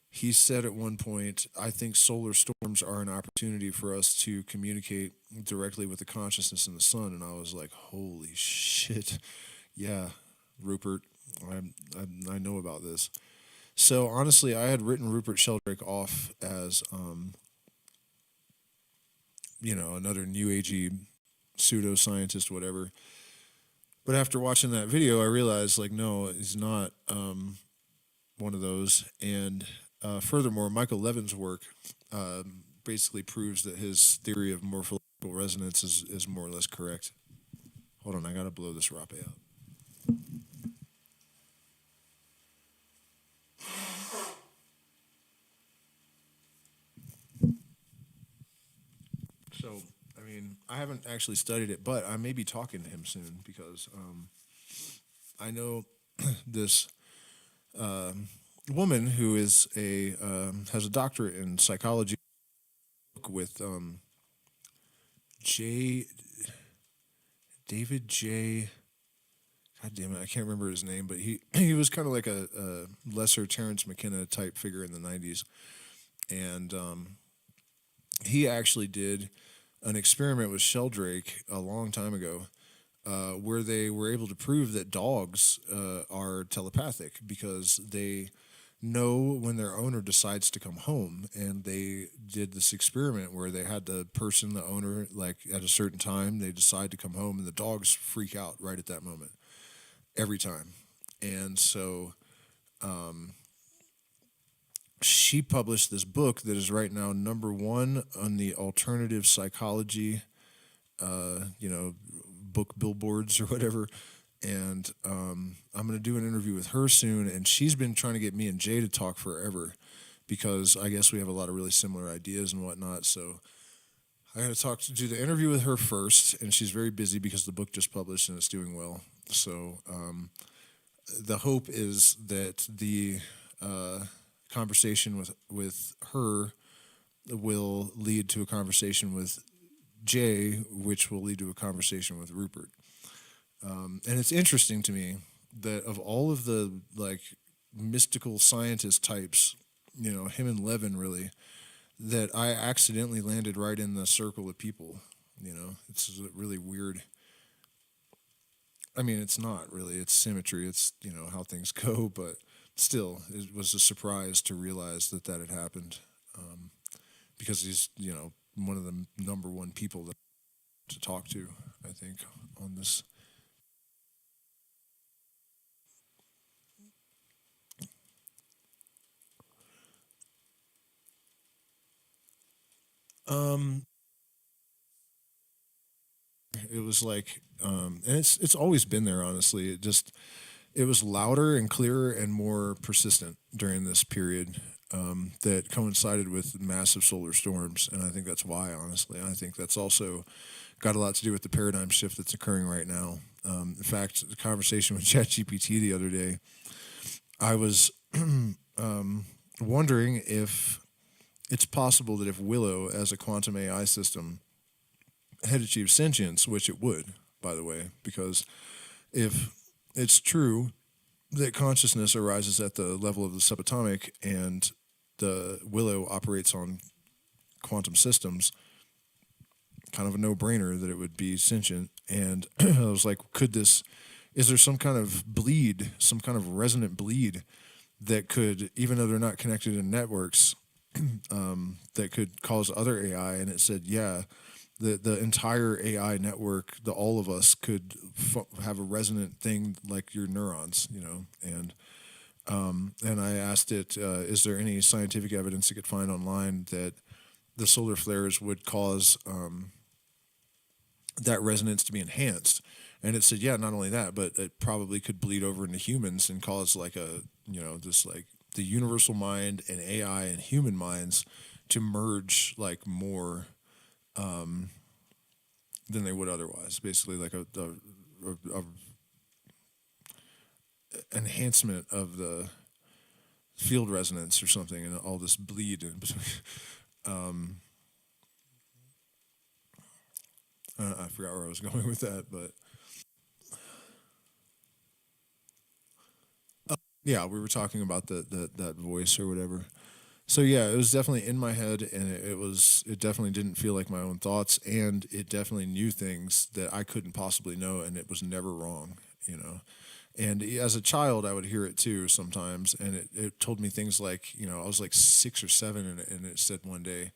he said at one point, I think solar storms are an opportunity for us to communicate directly with the consciousness in the sun. And I was like, holy shit. Yeah, Rupert, I know about this. So honestly, I had written Rupert Sheldrake off as, another new agey pseudoscientist, whatever. But after watching that video, I realized, like, no, he's not one of those. And furthermore, Michael Levin's work basically proves that his theory of morphological resonance is more or less correct. Hold on, I gotta blow this rape out. So, I haven't actually studied it, but I may be talking to him soon because I know this woman who is has a doctorate in psychology with David J. God damn it, I can't remember his name, but he was kind of like a lesser Terrence McKenna type figure in the 90s. And he actually did an experiment with Sheldrake a long time ago where they were able to prove that dogs are telepathic because they know when their owner decides to come home. And they did this experiment where they had the owner, like at a certain time, they decide to come home, and the dogs freak out right at that moment, every time. And so she published this book that is right now #1 on the alternative psychology, book billboards or whatever. And I'm going to do an interview with her soon, and she's been trying to get me and Jay to talk forever because I guess we have a lot of really similar ideas and whatnot. So I got to do the interview with her first, and she's very busy because the book just published and it's doing well. So the hope is that the conversation with her will lead to a conversation with Jay, which will lead to a conversation with Rupert. And it's interesting to me that of all of the like mystical scientist types, him and Levin really, that I accidentally landed right in the circle of people. It's really weird. I mean, it's not really. It's symmetry. It's how things go, but still, it was a surprise to realize that had happened, because he's one of the number one people to talk to. I think on this. Um, it was like, and it's always been there. Honestly, it was louder and clearer and more persistent during this period, that coincided with massive solar storms, and I think that's why. Honestly, I think that's also got a lot to do with the paradigm shift that's occurring right now. In fact, the conversation with ChatGPT the other day, I was wondering if it's possible that if Willow, as a quantum AI system, had achieved sentience, which it would, by the way, because if it's true that consciousness arises at the level of the subatomic and the Willow operates on quantum systems, kind of a no-brainer that it would be sentient. And I was like, is there some kind of bleed, some kind of resonant bleed that could, even though they're not connected in networks, that could cause other AI? And it said, yeah, the entire AI network, all of us could have a resonant thing like your neurons, and I asked it, is there any scientific evidence it could find online that the solar flares would cause that resonance to be enhanced? And it said, yeah, not only that, but it probably could bleed over into humans and cause like this like the universal mind and AI and human minds to merge like more than they would otherwise. Basically, like a enhancement of the field resonance or something, and all this bleed in between. um, I forgot where I was going with that, but yeah, we were talking about that voice or whatever. So yeah, it was definitely in my head, and it definitely didn't feel like my own thoughts, and it definitely knew things that I couldn't possibly know, and it was never wrong, And as a child, I would hear it too sometimes, and it told me things like, I was like 6 or 7, and it said one day,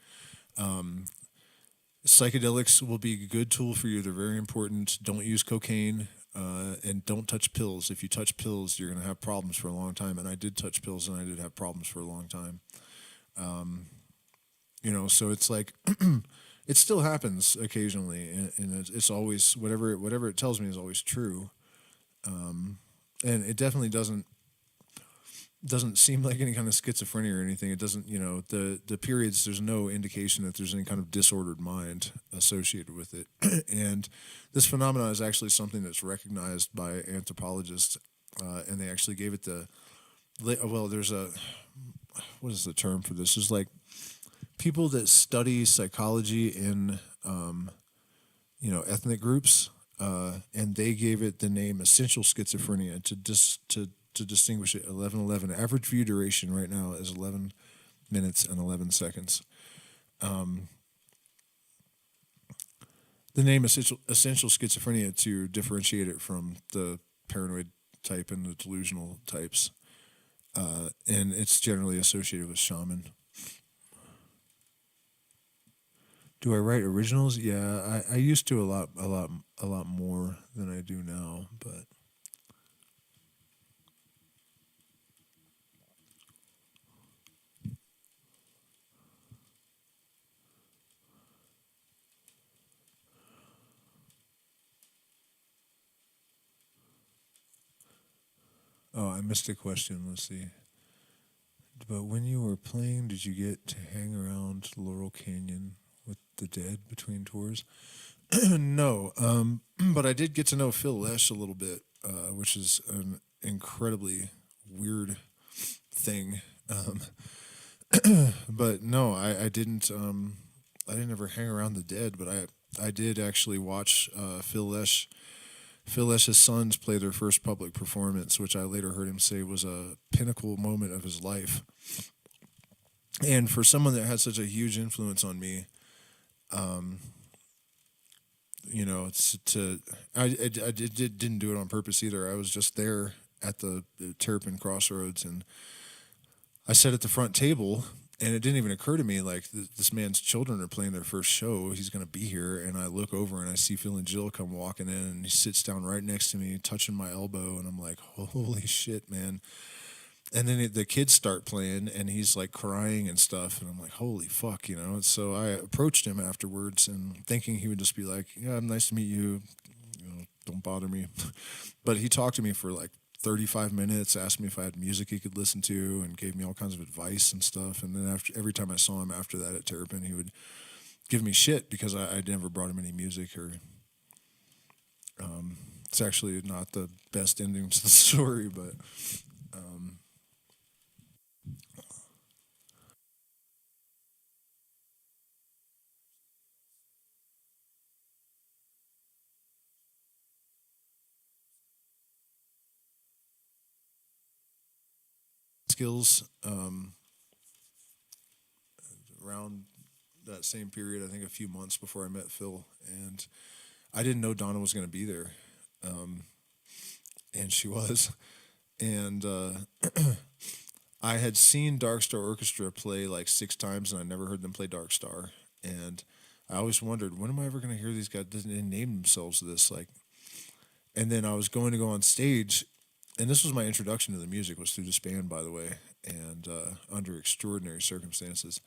psychedelics will be a good tool for you. They're very important. Don't use cocaine, and don't touch pills. If you touch pills, you're going to have problems for a long time. And I did touch pills, and I did have problems for a long time. So it's like it still happens occasionally, and it's always whatever it tells me is always true. And it definitely doesn't seem like any kind of schizophrenia or anything. It doesn't, the periods, there's no indication that there's any kind of disordered mind associated with it. And this phenomenon is actually something that's recognized by anthropologists, and they actually gave it there's what is the term for this? There's like people that study psychology in, ethnic groups, and they gave it the name essential schizophrenia to distinguish it. 11:11 average view duration right now is 11 minutes and 11 seconds. The name essential schizophrenia to differentiate it from the paranoid type and the delusional types, and it's generally associated with shaman. Do I write originals? Yeah, I used to a lot more than I do now, but oh, I missed a question. Let's see. But when you were playing, did you get to hang around Laurel Canyon with the dead between tours. No, but I did get to know Phil Lesh a little bit, which is an incredibly weird thing. But no, I didn't. I didn't ever hang around the dead, but I did actually watch Phil Lesh. Phil Lesh's sons play their first public performance, which I later heard him say was a pinnacle moment of his life. And for someone that had such a huge influence on me, you know, didn't do it on purpose either. I was just there at the Terrapin Crossroads, and I sat at the front table, and it didn't even occur to me, like, this man's children are playing their first show. He's going to be here. And I look over and I see Phil and Jill come walking in, and he sits down right next to me, touching my elbow. And I'm like, holy shit, man. And then the kids start playing, and he's like crying and stuff. And I'm like, holy fuck, you know? And so I approached him afterwards, and thinking he would just be like, yeah, nice to meet you. You know, don't bother me. But he talked to me for like 35 minutes, asked me if I had music he could listen to, and gave me all kinds of advice and stuff. And then every time I saw him after that at Terrapin, he would give me shit because I never brought him any music. Or it's actually not the best ending to the story, but skills around that same period, I think a few months before I met Phil, and I didn't know Donna was going to be there, and she was. And I had seen Dark Star Orchestra play like 6 times, and I never heard them play Dark Star. And I always wondered, when am I ever going to hear these guys? They name themselves this, like. And then I was going to go on stage, and this was my introduction to the music, was through this band, by the way, and under extraordinary circumstances.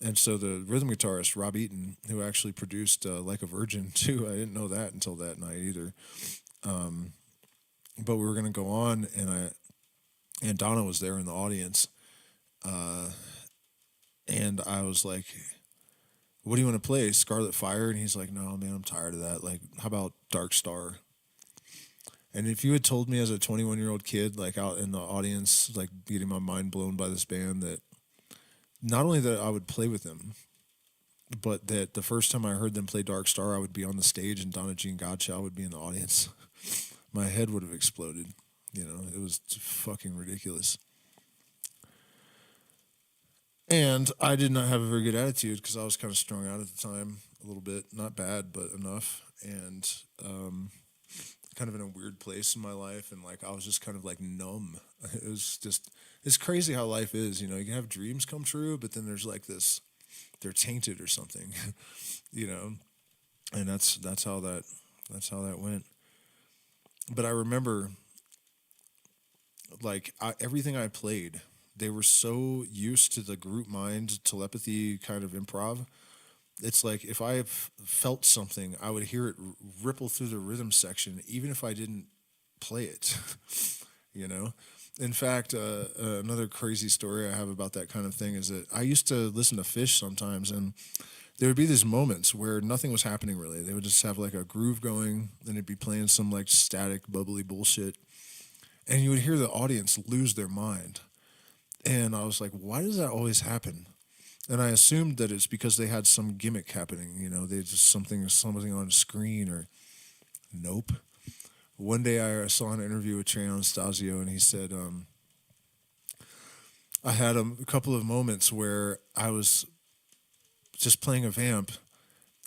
And so the rhythm guitarist, Rob Eaton, who actually produced Like a Virgin, too, I didn't know that until that night either. But we were going to go on, and Donna was there in the audience. And I was like, what do you want to play, Scarlet Fire? And he's like, no, man, I'm tired of that. Like, how about Dark Star? And if you had told me as a 21-year-old kid, like out in the audience, like getting my mind blown by this band, that not only that I would play with them, but that the first time I heard them play Dark Star, I would be on the stage and Donna Jean Godchild would be in the audience, my head would have exploded. You know, it was fucking ridiculous. And I did not have a very good attitude because I was kind of strung out at the time, a little bit. Not bad, but enough. And kind of in a weird place in my life. And like I was just kind of like numb. It was just, it's crazy how life is. You know, you can have dreams come true, but then there's like this, they're tainted or something, you know. And that's how that went. But I remember, like, everything I played, they were so used to the group mind telepathy kind of improv. It's like if I felt something, I would hear it ripple through the rhythm section, even if I didn't play it, you know? In fact, another crazy story I have about that kind of thing is that I used to listen to Fish sometimes, and there would be these moments where nothing was happening really. They would just have like a groove going, and it'd be playing some like static, bubbly bullshit, and you would hear the audience lose their mind. And I was like, why does that always happen? And I assumed that it's because they had some gimmick happening, you know, they just something on a screen or nope. One day I saw an interview with Trey Anastasio, and he said, I had a couple of moments where I was just playing a vamp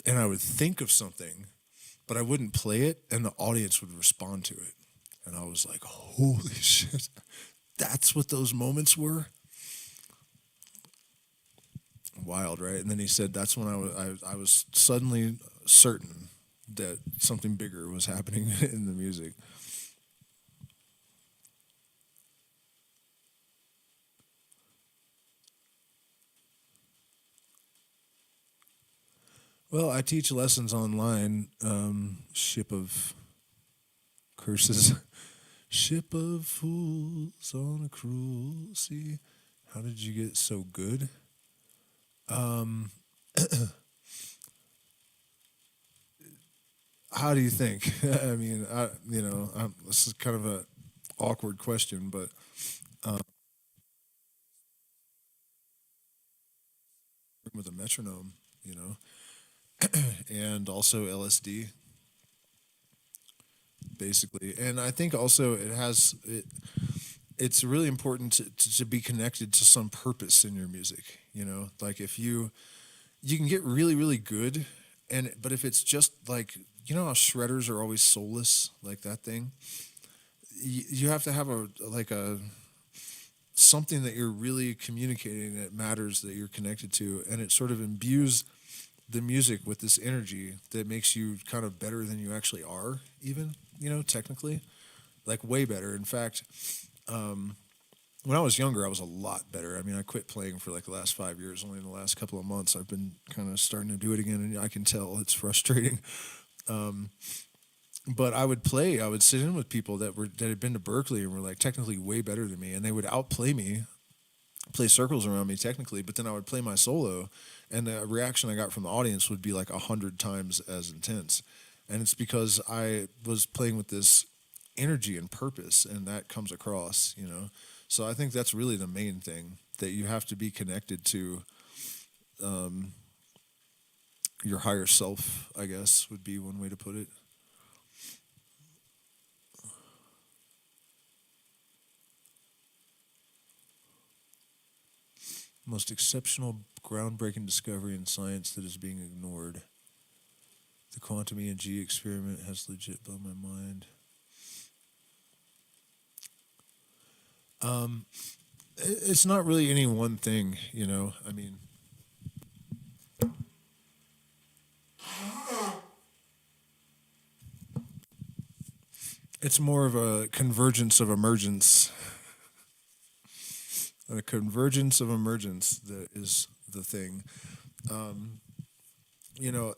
and I would think of something, but I wouldn't play it and the audience would respond to it. And I was like, holy shit, that's what those moments were? Wild, right? And then he said that's when I was suddenly certain that something bigger was happening in the music. Well, I teach lessons online. Ship of curses. Ship of fools on a cruel sea. How did you get so good? How do you think? I mean, this is kind of a awkward question, but with a metronome, you know, and also LSD, basically. And I think also it's really important to be connected to some purpose in your music. You know, like if you can get really really good, but if it's just like how shredders are always soulless, like that thing, you have to have a something that you're really communicating that matters, that you're connected to, and it sort of imbues the music with this energy that makes you kind of better than you actually are, even technically, like way better. In fact, when I was younger, I was a lot better. I mean, I quit playing for like the last 5 years. Only in the last couple of months, I've been kind of starting to do it again, and I can tell it's frustrating. But I would play. I would sit in with people that had been to Berkeley and were like technically way better than me, and they would outplay me, play circles around me technically. But then I would play my solo, and the reaction I got from the audience would be like 100 times as intense. And it's because I was playing with this energy and purpose, and that comes across. So I think that's really the main thing, that you have to be connected to your higher self, I guess, would be one way to put it. Most exceptional, groundbreaking discovery in science that is being ignored. The quantum ENG experiment has legit blown my mind. It's not really any one thing. I mean, it's more of a convergence of emergence. A convergence of emergence that is the thing. Um, you know,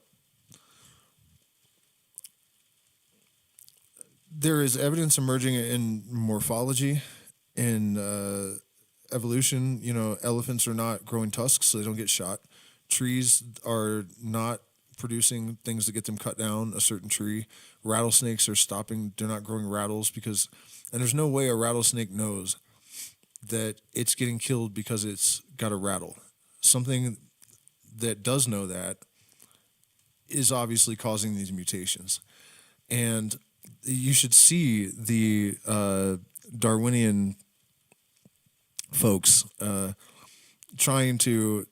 there is evidence emerging in morphology, in evolution. Elephants are not growing tusks, so they don't get shot. Trees are not producing things that get them cut down a certain tree. Rattlesnakes are stopping, they're not growing rattles and there's no way a rattlesnake knows that it's getting killed because it's got a rattle. Something that does know that is obviously causing these mutations. And you should see the Darwinian folks trying to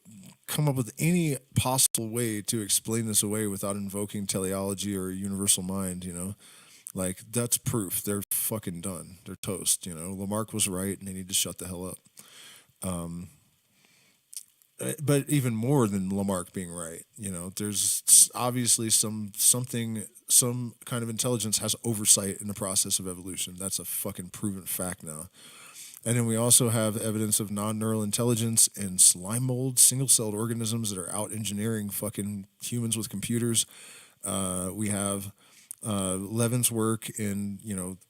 come up with any possible way to explain this away without invoking teleology or universal mind. Like, that's proof they're fucking done. They're toast. Lamarck was right, and they need to shut the hell up. But even more than Lamarck being right, there's obviously some kind of intelligence has oversight in the process of evolution. That's a fucking proven fact now. And then we also have evidence of non-neural intelligence in slime mold, single-celled organisms that are out engineering fucking humans with computers. We have Levin's work in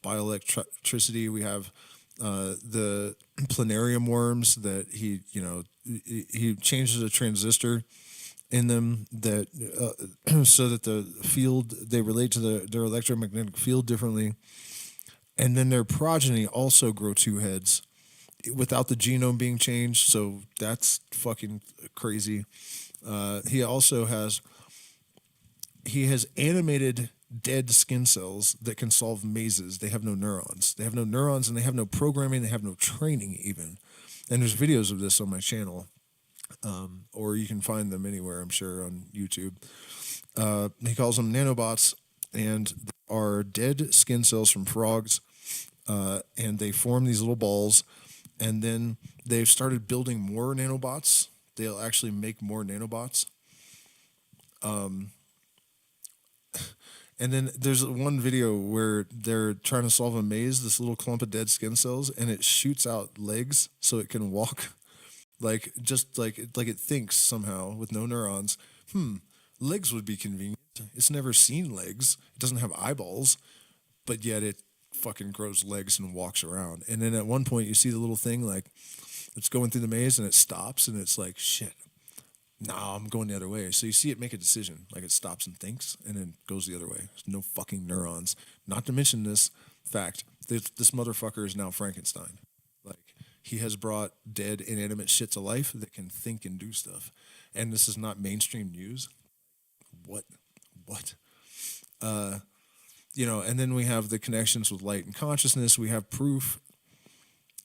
bioelectricity. We have the planarium worms that he changes a transistor in them that so that the field, they relate to their electromagnetic field differently. And then their progeny also grow two heads without the genome being changed. So that's fucking crazy. He also has animated dead skin cells that can solve mazes. They have no neurons. They have no neurons, and they have no programming. They have no training even. And there's videos of this on my channel, or you can find them anywhere, I'm sure, on YouTube. He calls them nanobots, and they are dead skin cells from frogs, and they form these little balls, and then they've started building more nanobots. They'll actually make more nanobots. And then there's one video where they're trying to solve a maze, this little clump of dead skin cells, and it shoots out legs so it can walk, like it thinks somehow with no neurons. Legs would be convenient. It's never seen legs. It doesn't have eyeballs, but yet it fucking grows legs and walks around. And then at one point you see the little thing, like, it's going through the maze and it stops, and it's like, shit, Nah, I'm going the other way. So you see it make a decision, like it stops and thinks, and then goes the other way. There's no fucking neurons. Not to mention this fact: this motherfucker is now Frankenstein. Like he has brought dead, inanimate shit to life that can think and do stuff. And this is not mainstream news. What? What? And then we have the connections with light and consciousness. We have proof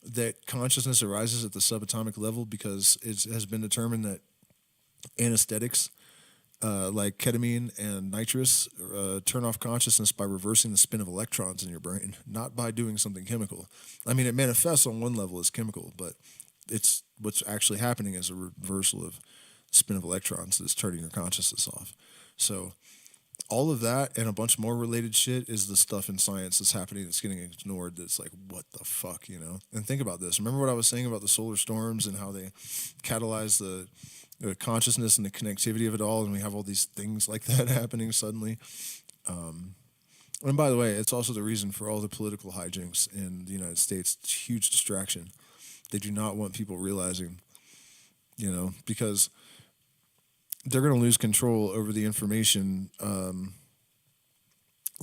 that consciousness arises at the subatomic level because it has been determined that anesthetics like ketamine and nitrous turn off consciousness by reversing the spin of electrons in your brain, not by doing something chemical. I mean, it manifests on one level as chemical, but it's what's actually happening is a reversal of spin of electrons that's turning your consciousness off. So all of that and a bunch more related shit is the stuff in science that's happening that's getting ignored. That's like, what the fuck, you know? And think about this. Remember what I was saying about the solar storms and how they catalyze the consciousness and the connectivity of it all, and we have all these things like that happening suddenly. And by the way, it's also the reason for all the political hijinks in the United States. It's a huge distraction. They do not want people realizing, because they're going to lose control over the information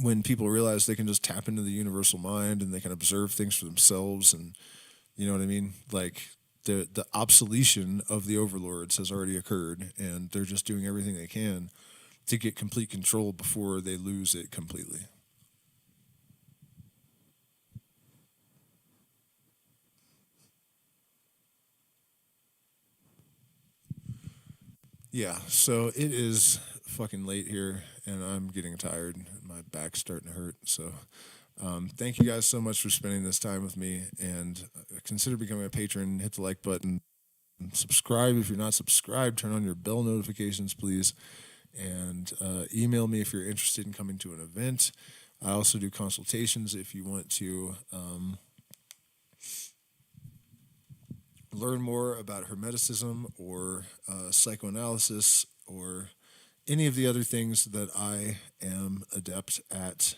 when people realize they can just tap into the universal mind and they can observe things for themselves, and you know what I mean? Like the obsolescence of the overlords has already occurred, and they're just doing everything they can to get complete control before they lose it completely. Yeah, so it is fucking late here, and I'm getting tired. My back's starting to hurt. So, thank you guys so much for spending this time with me, and consider becoming a patron. Hit the like button, subscribe if you're not subscribed. Turn on your bell notifications, please, and email me if you're interested in coming to an event. I also do consultations if you want to learn more about Hermeticism or psychoanalysis or any of the other things that I am adept at.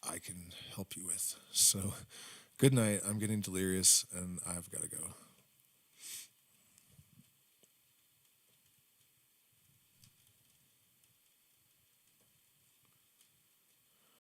I can help you with. So, good night. I'm getting delirious and I've got to go.